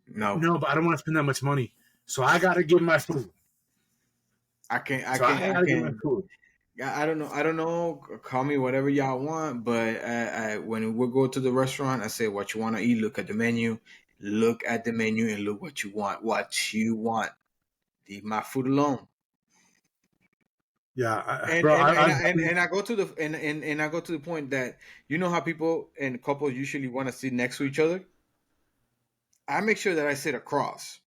No, No, but I don't want to spend that much money, so I got to get my food. I can't. I So I can't. I got to get my can't. food. I don't know. I don't know. Call me whatever y'all want. But when we go to the restaurant, I say what you want to eat. Look at the menu. Look at the menu and look what you want. What you want. Leave my food alone. Yeah, And bro, and and I've I, and I go to the and I go to the point that you know how people and couples usually want to sit next to each other. I make sure that I sit across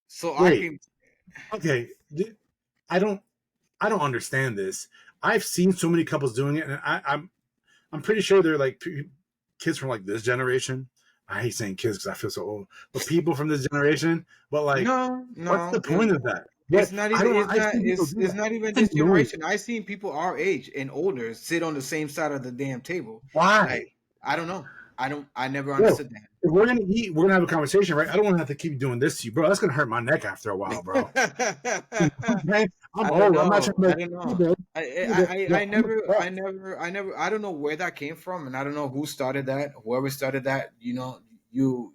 so I wait. can. Okay, I don't I don't understand this. I've seen so many couples doing it, and I'm pretty sure they're like kids from like this generation. I hate saying kids because I feel so old, but people from this generation. But like, No, what's the no, point of that? it's What not I even. don't. It's I've not. seen people do It's that. not even It's this annoying. generation. I've seen people our age and older sit on the same side of the damn table. Like Why? I don't know. I don't. I never Bro, understood if we're gonna eat, we're gonna have a conversation, right? I don't want to have to keep doing this to you, bro. That's gonna hurt my neck after a while, bro. that. Okay? I'm I don't old. I'm not trying know. to I like, don't hey, know. babe, hey, babe, I yo, I'm never, a I never, I never, I don't know where that came from, and I don't know who started that. Whoever started that, you know, you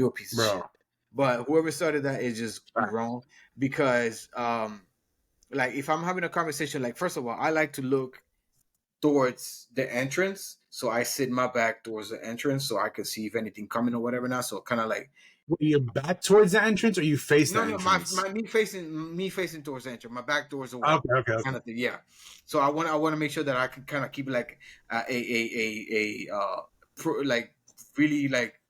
a piece of bro. shit. But whoever started that is just wrong because, like, if I'm having a conversation, like, first of all, I like to look towards the entrance, so I sit my back towards the entrance, so I can see if anything coming or whatever. Now, so kind of like Were you back towards the entrance or you face the no, no, my entrance? me facing towards the entrance. My back towards the wall, Okay, okay, okay. kind of thing. Yeah. So I want to make sure that I can kind of keep like a like really like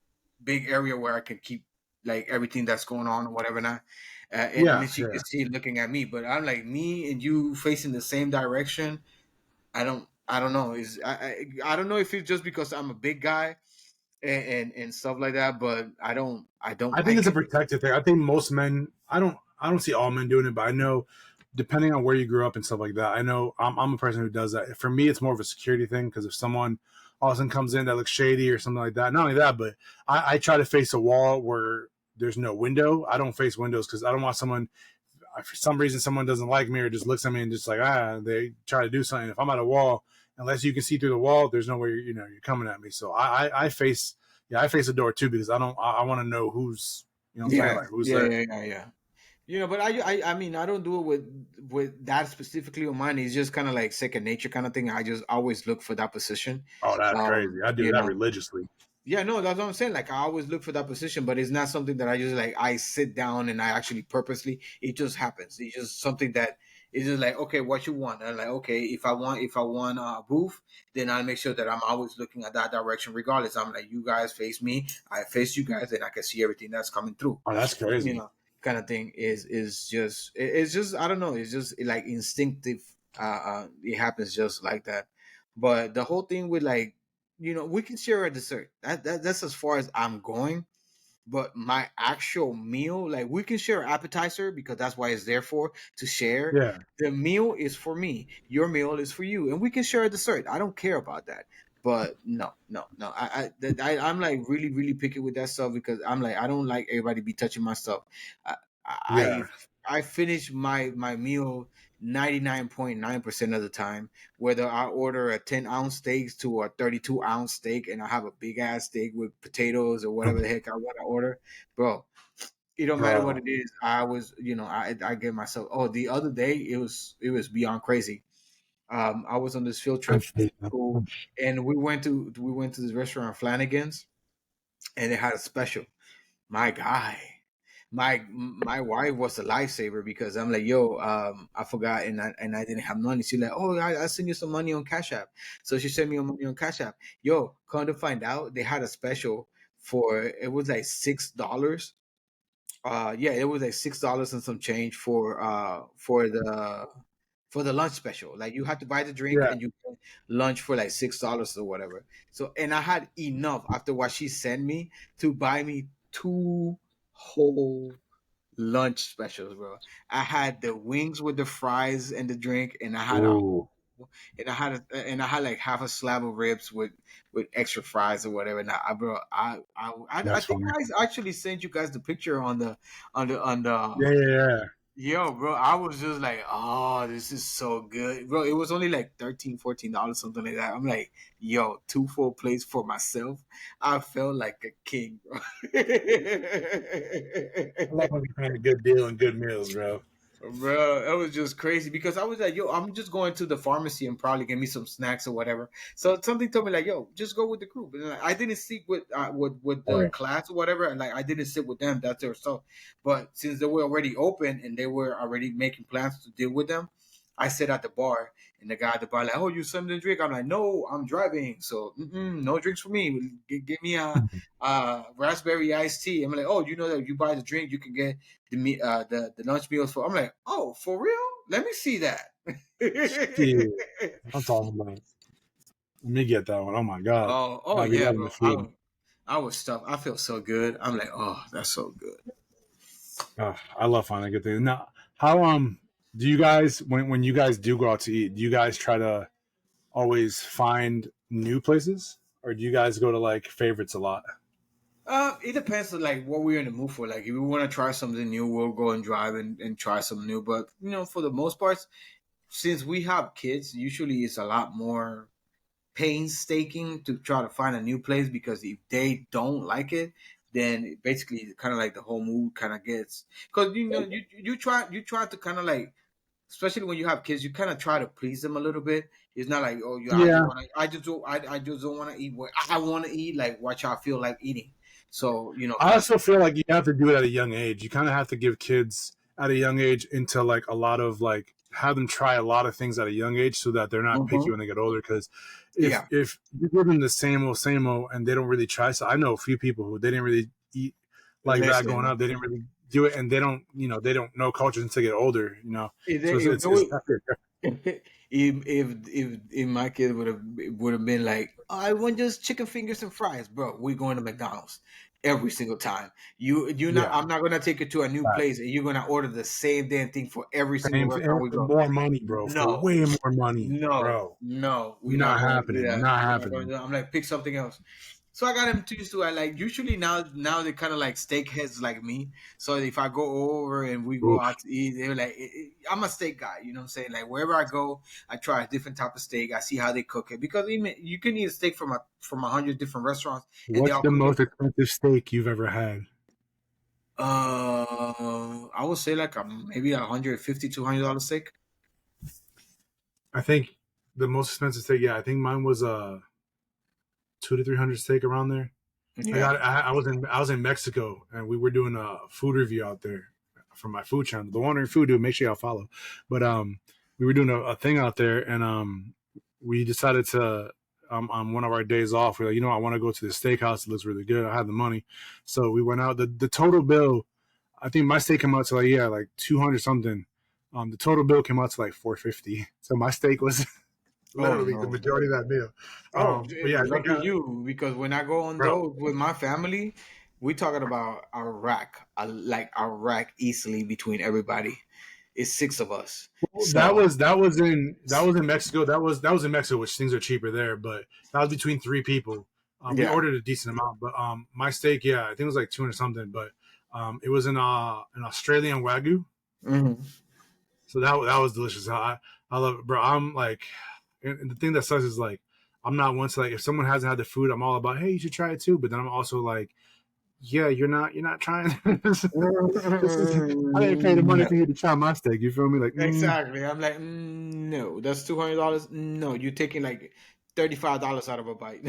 big area where I can keep like everything that's going on or whatever not. And Yeah, then she yeah. could see looking at me, but I'm like me and you facing the same direction. I don't know. I don't know if it's just because I'm a big guy and stuff like that, but I don't I think like it's a it. protective thing. I think most men. I don't see all men doing it, but I know, depending on where you grew up and stuff like that. I know I'm a person who does that. For me, it's more of a security thing because if someone all of a sudden comes in that looks shady or something like that, not only that, but I try to face a wall where there's no window. I don't face windows because I don't want someone. For some reason, someone doesn't like me or just looks at me and just like they try to do something. If I'm at a wall, unless you can see through the wall, there's no way you're coming at me. So I face I face the door too because I don't I want to know who's what I'm saying, Yeah, like who's yeah, there. yeah, yeah, yeah. But I mean, I don't do it with that specifically on mine. It's just kind of like second nature kind of thing. I just always look for that position. Oh, that's crazy. Um, I do you that know, religiously. Yeah, no, that's what I'm saying. Like I always look for that position, but it's not something that I just like I sit down and I actually purposely. It just happens. It's just something that is just like, okay, what you want? And like, okay, if I want a booth, then I'll make sure that I'm always looking at that direction regardless. I'm like, you guys face me, I face you guys, and I can see everything that's coming through. Oh, that's You crazy. know, kind of thing is just it's just I don't know. It's just like instinctive. It happens just like that. But the whole thing with like we can share a dessert. That's as far as I'm going. But my actual meal, like we can share appetizer because that's why it's there for to share. Yeah, The meal is for me. Your meal is for you, and we can share a dessert. I don't care about that. But no, no, no. I'm like really, really picky with that stuff because I'm like I don't like everybody be touching my stuff. I yeah. I, I finish my meal 99.9% of the time, whether I order a 10-ounce steak to a 32-ounce steak and I have a big ass steak with potatoes or whatever the heck I want to order, bro. It don't matter what Bro, it is. I was, I get myself. Oh, the other day it was beyond crazy. I was on this field I trip feel to school, and we went to this restaurant Flanagan's, and they had a special. My guy, my wife was a lifesaver because I'm like, yo, I forgot and I didn't have money. She's like, oh, I send you some money on Cash App. So she sent me money on Cash App. Yo, come to find out, they had a special for it was like $6. Yeah, it was like $6 and some change for the lunch special. Like you had to buy the drink yeah. and you get lunch for like $6 or whatever. So and I had enough after what she sent me to buy me two whole lunch specials, bro. I had the wings with the fries and the drink, and I had a Ooh, whole and I had like half a slab of ribs with extra fries or whatever. Now, bro, I that's think funny. I actually sent you guys the picture on the Yeah, yeah, yeah. yo, bro. I was just like, oh, this is so good, bro. It was only like $13, $14, something like that. I'm like, yo, two full plates for myself. I felt like a king, bro. I love when you find a good deal and good meals, bro. Bro, that was just crazy because I was like, yo, I'm just going to the pharmacy and probably get me some snacks or whatever. So something told me like, yo, just go with the group. And like, I didn't sit with the Right. class or whatever, and like I didn't sit with them. That's their stuff. But since they were already open and they were already making plans to deal with them, I sat at the bar, and the guy at the bar like, oh, you something to drink? I'm like, no, I'm driving, so no drinks for me. Give me a raspberry iced tea. I'm like, oh, you know that if you buy the drink, you can get the lunch meals for. I'm like, oh, for real? Let me see that. Shit. I'm talking about. Let me get that one. Oh my god. Oh Gotta be yeah, loving the bro. food. I was stuffed. I feel so good. I'm like, oh, that's so good. I love finding good things. Now, how do you guys when you guys do go out to eat? Do you guys try to always find new places, or do you guys go to like favorites a lot? It depends on like what we're in the mood for. Like if we want to try something new, we'll go and drive and try something new. But for the most part, since we have kids, usually it's a lot more painstaking to try to find a new place because if they don't like it, then basically kind of like the whole mood kind of gets because you try to kind of like especially when you have kids you kind of try to please them a little bit. It's not like oh yeah Yeah, I just don't want to eat what I want to eat like what y'all feel like eating. So I kind of also feel like you have to do it at a young age. You kind of have to give kids at a young age into like a lot of like have them try a lot of things at a young age so that they're not picky Mm-hmm. when they get older. Because Yeah, if you give them the same old, and they don't really try, so I know a few people who they didn't really eat like that growing listen. up. They didn't really do it, and they don't, they don't know culture until they get older. If So they, if, they it's would, definitely if my kid would have been like, I want just chicken fingers and fries, bro, we going to McDonald's every single time. You not yeah. I'm not gonna take you to a new place and you're gonna order the same damn thing for every single Same restaurant thing, we go. more money, bro, for No, way more money, no, bro. no, we're not Not going to do happening. that. Not We're not going to happening. do that. I'm like, pick something else. So I got him to used to. I like usually now they kind of like steak heads like me. So if I go over and we go Oof. out to eat, they're like, I'm a steak guy. You know what I'm saying? Like wherever I go, I try a different type of steak. I see how they cook it because even you can eat a steak from 100 different restaurants and they What's all the cook it. most expensive steak you've ever had? I would say like maybe $150 $200 steak. I think the most expensive steak. Yeah, I think mine was a 200 to 300 steak around there. I Yeah. got. I was in Mexico, and we were doing a food review out there for my food channel, the Wandering Food Dude. Make sure y'all follow. But we were doing a thing out there, and we decided to on one of our days off. We're like, I want to go to the steakhouse. It looks really good. I had the money, so we went out. The total bill, I think my steak came out to like 200 something. The total bill came out to like 450. So my steak was Oh literally the no. majority of that meal. Oh, But yeah, I think lucky you! Because when I go on bro, those with my family, we talking about a rack, like a rack easily between everybody. It's six of us, so that was in Mexico. That was in Mexico, which things are cheaper there. But that was between three people. We yeah. ordered a decent amount, but my steak, yeah, I think it was like 200 something. But it was an Australian Wagyu, Hmm. so that was delicious. I love it, bro. I'm like, and the thing that sucks is like, I'm not one to like if someone hasn't had the food, I'm all about, hey, you should try it too. But then I'm also like, yeah, you're not trying. This is I didn't pay the money No, for you to try my steak. You feel me? Like, exactly. I'm like, no, that's $200. No, you're taking like $35 out of a bite.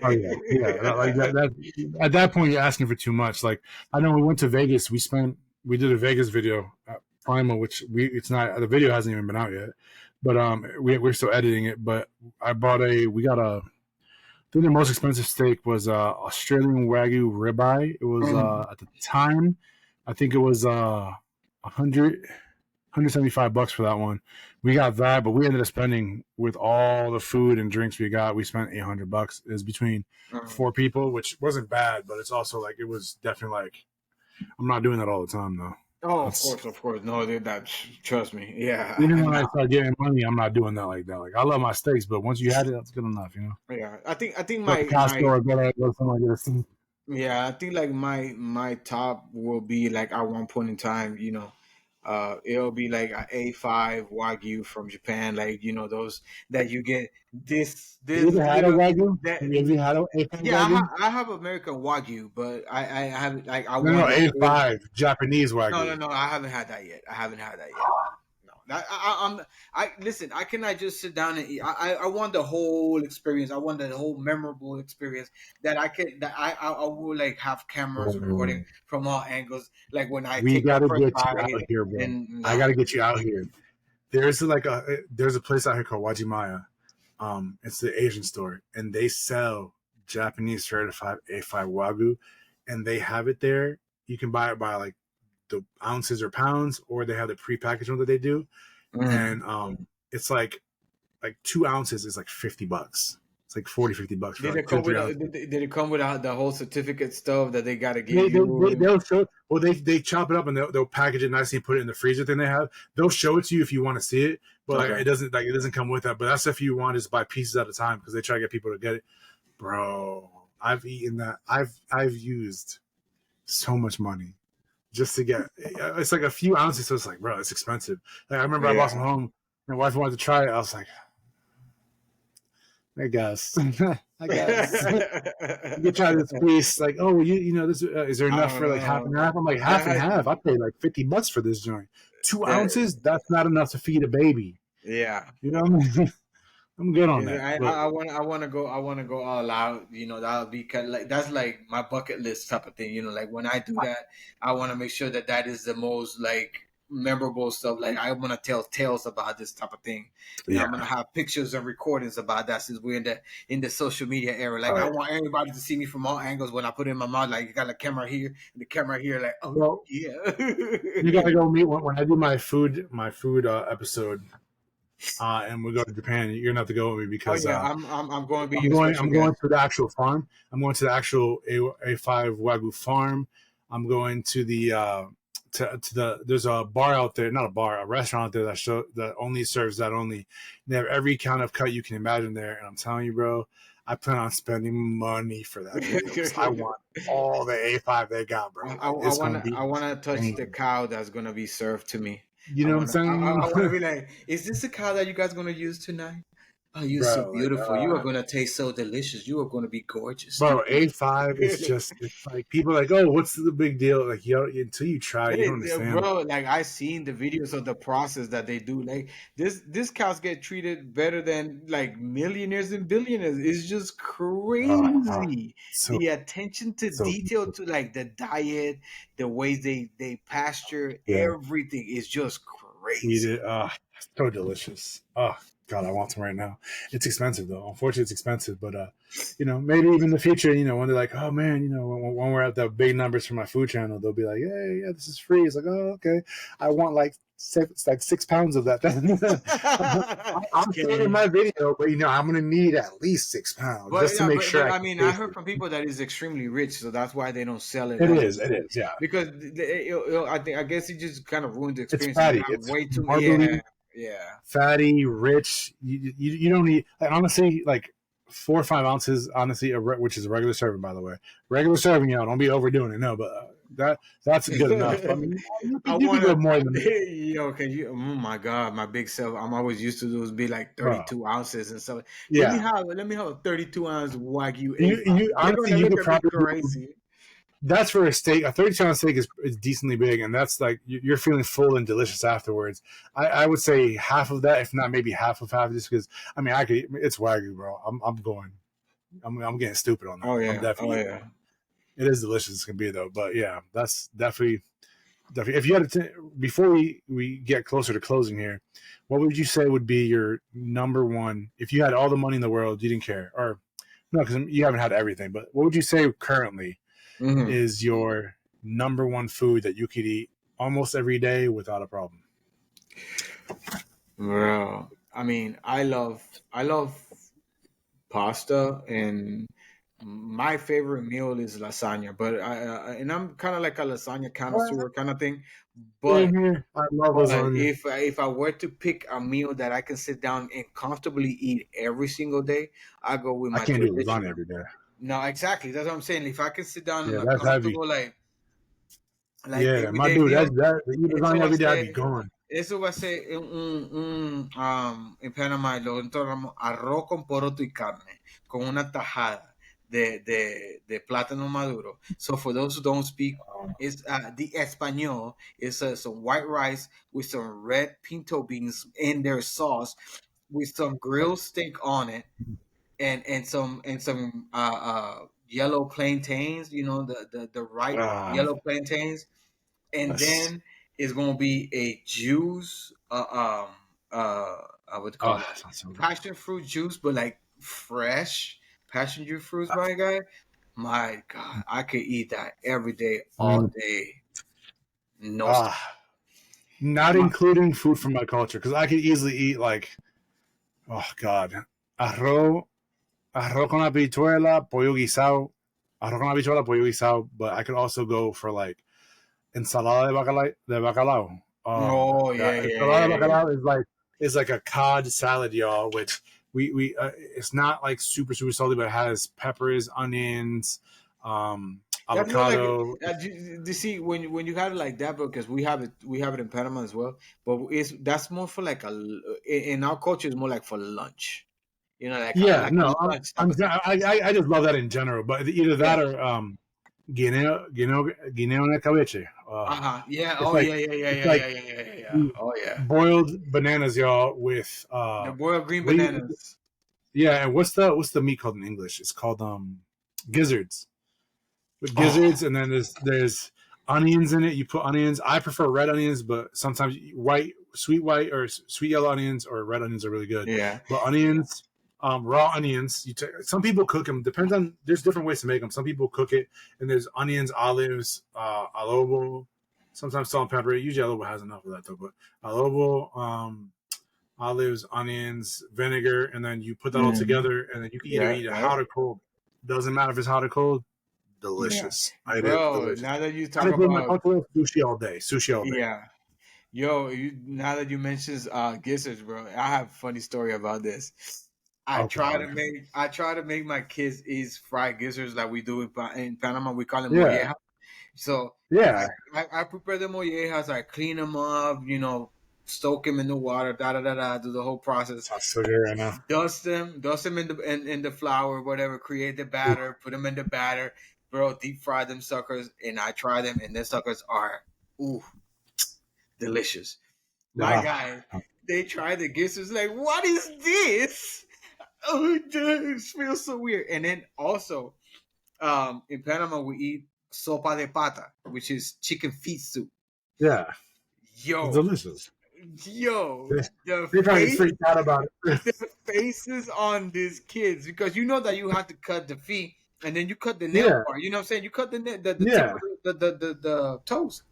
oh yeah, like at that point you're asking for too much. Like I know we went to Vegas. We did a Vegas video at Primal, which it's not the video hasn't even been out yet, but we're still editing it. But we got I think the most expensive steak was Australian Wagyu ribeye. It was Mhm. at the time, I think it was 175 bucks for that one. We got that, but we ended up spending with all the food and drinks we got. We spent 800 bucks. It was between Mhm. four people, which wasn't bad, but it's also like it was definitely like I'm not doing that all the time though. Oh, of That's course, of course. No, that trust me. even Yeah, when I no. start getting money, I'm not doing that like that. Like I love my steaks, but once you had it, that's good enough. Yeah, I think Go to Costco or go somewhere get a steak. yeah, I think like my top will be like at one point in time, it'll be like a A5 Wagyu from Japan, like those that you get You this ever had a little wagyu? that Have you ever had a A5 yeah, wagyu? I have American Wagyu, but I have like I No, no, want the whole. A5 Japanese No, wagyu. no, no. I haven't had that yet. I haven't had that yet. No, I listen. I cannot just sit down and eat. I want the whole experience. I want the whole memorable experience that I will like have cameras recording Bro, from all angles. Like when I we take that gotta first get you out bite, here, bro. and I no, gotta get you out here. There's a place out here called Wajimaya. It's the Asian store, and they sell Japanese certified A5 Wagyu, and they have it there. You can buy it by like the ounces or pounds, or they have the prepackaged one that they do, mm. and it's like 2 ounces is like $50. It's like 40 50 bucks for Did like it two come to with three ounces. did it come without the whole certificate stuff that they got to give They you? they'll show well they chop it up and they'll package it nicely and put it in the freezer thing they have. They'll show it to you if you want to see it, but like Okay. it doesn't come with that. But that's if you want to just buy pieces at a time because they try to get people to get it. Bro, I've eaten that. I've used so much money just to get. It's like a few ounces, so it's like, bro, it's expensive. Like I remember I bought some Yeah. home. My wife wanted to try it. I was like, I guess, I guess. You can try this piece, like, oh, this is there I enough don't for like half and know. half? I'm like half and That half. I paid like $50 for this joint. Two that ounces? That's not enough to feed a baby. yeah. You know what I mean? I'm good on Yeah, that. But I want to go all out. That'll be kind of like that's like my bucket list type of thing. Like when I do that, I want to make sure that that is the most like. memorable stuff. Like I want to tell tales about this type of thing, and I'm Yeah. gonna have pictures and recordings about that since we're in the social media era. Like All I right. want everybody to see me from all angles when I put it in my mouth. Like you got a camera here and the camera here. Like oh Well, yeah. you gotta go meet when I do my food episode, and we go to Japan. You're gonna have to go with me Oh because yeah, I'm going to be I'm your going. special I'm going guest. to the actual farm. I'm going to the actual A5 Wagyu farm. I'm going to the to the. There's a bar out there, not a bar, a restaurant out there that only serves that only. They have every kind of cut you can imagine there, and I'm telling you, bro, I plan on spending money for that video because I want all the A5 they got, bro. Like it's gonna be I wanna touch the insane. cow that's gonna be served to me. You know what I'm I saying, wanna be like, is this the cow that you guys gonna use tonight? Oh, you're so bro? Like, beautiful. You are gonna taste so delicious. You are gonna be gorgeous. bro, A5 is just it's like people are like, oh, what's the big deal? Like, you know, until you try, you don't understand. Bro, like I seen the videos of the process that they do. Like this cows get treated better than like millionaires and billionaires. It's just Ah, crazy. so The attention to so detail to like the diet, the ways they pasture, yeah, everything is just eat crazy. it. So delicious. Oh God, I want some right now. It's expensive though. Unfortunately, it's expensive, but maybe even in the future, when they're like, oh man, when we're at the big numbers for my food channel, they'll be like, hey, yeah, this is free. It's like, oh, okay, I want like it's like 6 pounds of that. I'm saving Okay. my video, but I'm gonna need at least 6 pounds But just to yeah, make sure but I I can mean, I taste heard it. from people that is extremely rich, so that's why they don't sell it It as is, it is, yeah. because I guess it just kind of ruined the It's experience. You fatty. have It's way too yeah, marbly, yeah. fatty, rich. You don't need like, honestly like 4 or 5 ounces. Honestly, which is a regular serving, by the way. Regular serving, don't be overdoing it. No, but that's good enough. I mean, you I could, you could go wanna, more than that, yo, can you? Oh my God, my big self. I'm always used to those be like bro. 32 ounces and stuff. Yeah, let me have a 32-ounce Wagyu A5. you They're honestly gonna you look could at me probably do. crazy. That's for a steak. A 30-ounce steak is decently big, and that's like you're feeling full and delicious afterwards. I would say half of that, if not maybe half of half, just because I mean I could. It's Wagyu, bro. I'm going. I'm getting stupid on that. Oh I'm yeah, oh definitely eating yeah. it. It is delicious as can be though, but yeah, that's definitely. If you had before we get closer to closing here, what would you say would be your number one if you had all the money in the world, you didn't care, or no, because you haven't had everything, but what would you say currently Hmm. is your number one food that you could eat almost every day without a problem? Well, I mean, I love pasta, and my favorite meal is lasagna. But and I'm kind of like a lasagna connoisseur kind of thing. But Same here. I love but lasagna. if I were to pick a meal that I can sit down and comfortably eat every single day, I go with I my can't do lasagna traditional. every day. No, exactly. That's what I'm saying. If I can sit down in Yeah, a that's heavy. comfortable like Yeah, my everyday dude, meal, that eat eso lasagna va a every day, I'd be ser gone. eso va a ser en Panamá lo encontramos arroz con poroto y carne con una tajada de plátano maduro. So for those who don't speak, it's the español is some white rice with some red pinto beans in their sauce with some grilled steak on it and some yellow plantains, the ripe Ah, yellow plantains, and that's then it's gonna be a juice, I would call it sounds so good. passion fruit juice, but like fresh passion fruits, my guy. My God, I could eat that every day, all Mm, day. No stop. ah, not My, including food from my culture, because I could easily eat like, oh God, arroz, arroz con habichuela, pollo guisado, arroz con habichuela, pollo guisado. But I could also go for like ensalada de bacalao. Oh my oh God, yeah, yeah, ensalada yeah, de yeah. bacalao is like a cod salad, y'all. Which we it's not like super super salty, but it has peppers, onions, That's more like avocado. you see when you have it like that, because we have it in Panama as well. But that's more for like in our culture it's more like for lunch. Yeah, Like a no, lunch type of thing. I just love that in general. But either Yeah. that or guineo en cabeche. Uh-huh. Yeah. It's Oh like yeah, yeah, yeah, it's yeah, like yeah, yeah, yeah, yeah, yeah. Oh yeah. boiled bananas, y'all, with The boiled green what do you, bananas. yeah, and what's the meat called in English? It's called gizzards. With Oh, gizzards, and then there's onions in it. You put onions. I prefer red onions, but sometimes sweet white or sweet yellow onions or red onions are really good. Yeah. But onions, raw onions. Some people cook them. Depends on. There's different ways to make them. Some people cook it, and there's onions, olives, adobo, sometimes salt and pepper. Usually adobo has enough of that though. But adobo, olives, onions, vinegar, and then you put that all together, and then you can either Yeah. eat it Yeah. hot or cold. Doesn't matter if it's hot or cold. Yeah. Delicious. I did Bro, delicious. now that you I talk put in my about bucket list, sushi all day. Sushi all day. yeah. Yo, now that you mentioned gizzards, bro, I have a funny story about this. Oh God. I try to make my kids eat fried gizzards like we do in Panama. We call them Yeah. molleja. So Yeah. I prepare the mollejas. I clean them up, soak them in the water, da da da da, do the whole process. Sounds so good right now. Dust them in the flour, whatever. Create the Ooh. batter, put them in the batter, bro. Deep fry them suckers, and I try them, and the suckers are ooh delicious. My guy, Ah. they try the gizzards like, what is this? Oh, it feels so weird. And then also, in Panama we eat sopa de pata, which is chicken feet soup. Yeah. It's Yo, delicious. yo, They, the they probably face, freaked out about it. the faces on these kids, because you know that you have to cut the feet and then you cut the nail Yeah. part. You know what I'm saying? You cut the tip Yeah. of the toes.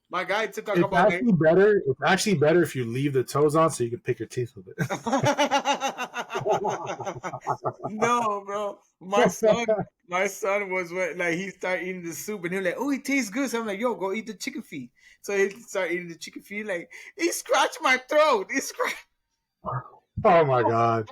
My guy to talk It's about like actually better. It's actually better if you leave the toes on so you can pick your teeth with it. no, bro. My son was like he started eating the soup and he was like, "Oh, it tastes good." So I'm like, "Yo, go eat the chicken feet." So he started eating the chicken feet. Like he scratched my throat. He scratched. Oh my God.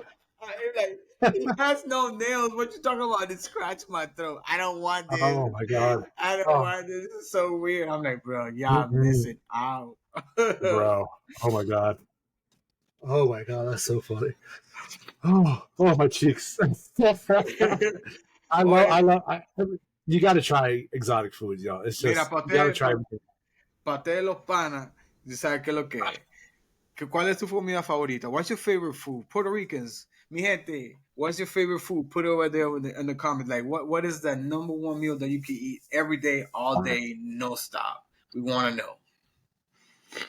Like he has no nails. What you talking about? It scratched my throat. I don't want this. Oh my God. I don't Oh, want this. This is so weird. I'm like, bro, y'all mm-mm. missing out. Bro. Oh my God. Oh my God. That's so funny. Oh, my cheeks. Oye, You got to try exotic foods, y'all. It's mira, just, you got to try everything. pa' ustedes los panas, ¿tú sabes qué es lo que es? ¿Cuál es tu comida favorita? What's your favorite food? Puerto Ricans, mi gente, what's your favorite food? Put it over there in the comments. Like, what is the number one meal that you can eat every day, all day, no stop? We want to know.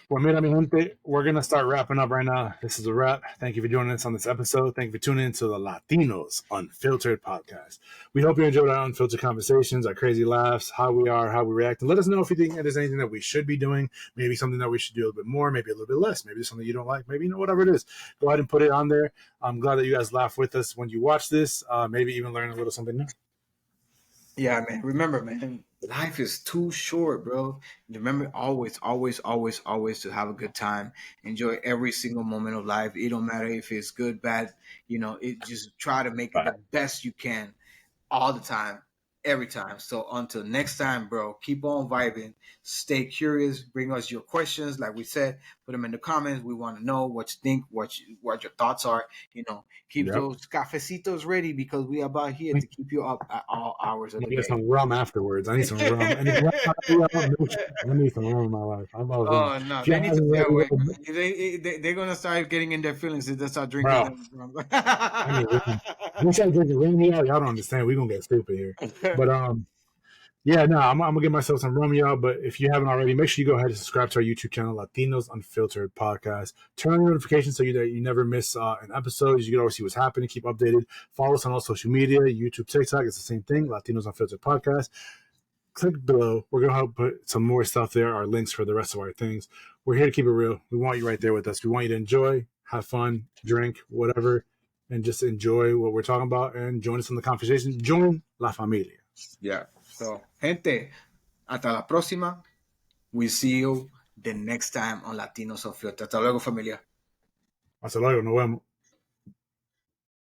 Well, mira, mi gente, we're going to start wrapping up right now. This is a wrap. Thank you for joining us on this episode. Thank you for tuning into the Latinos Unfiltered podcast. We hope you enjoyed our unfiltered conversations, our crazy laughs, how we are, how we react. And let us know if you think there's anything that we should be doing, maybe something that we should do a little bit more, maybe a little bit less, maybe something you don't like, maybe whatever it is. Go ahead and put it on there. I'm glad that you guys laugh with us when you watch this, maybe even learn a little something new. Yeah, man. Remember, man, life is too short, bro. Remember, always, always, always, always to have a good time. Enjoy every single moment of life. It don't matter if it's good, bad. It just try to make it Bye. the best you can all the time, every time. So until next time, bro, keep on vibing. Stay curious. Bring us your questions. Like we said, put them in the comments. We want to know what you think, what your thoughts are. Keep Yep. those cafecitos ready because we are about here to keep you up at all hours of I'm the gonna get day. some rum afterwards. I need some rum. And if you I need some rum in my life. I'm always rum. Oh no, If you they need to haven't stay already, awake, man. They're gonna start getting in their feelings if they start drinking bro, them. I need rum. We start drinking rum here. Y'all don't understand. We're gonna get stupid here. But yeah, no, I'm gonna get myself some rum, y'all. But if you haven't already, make sure you go ahead and subscribe to our YouTube channel, Latinos Unfiltered Podcast. Turn on notifications so you never miss an episode. You can always see what's happening, keep updated. Follow us on all social media, YouTube, TikTok. It's the same thing, Latinos Unfiltered Podcast. Click below. We're gonna help put some more stuff there, our links for the rest of our things. We're here to keep it real. We want you right there with us. We want you to enjoy, have fun, drink, whatever, and just enjoy what we're talking about and join us in the conversation. Join La Familia. Yeah. So, gente, hasta la próxima. We see you the next time on Latinos of Filter. Hasta luego, familia. Hasta luego, nos vemos.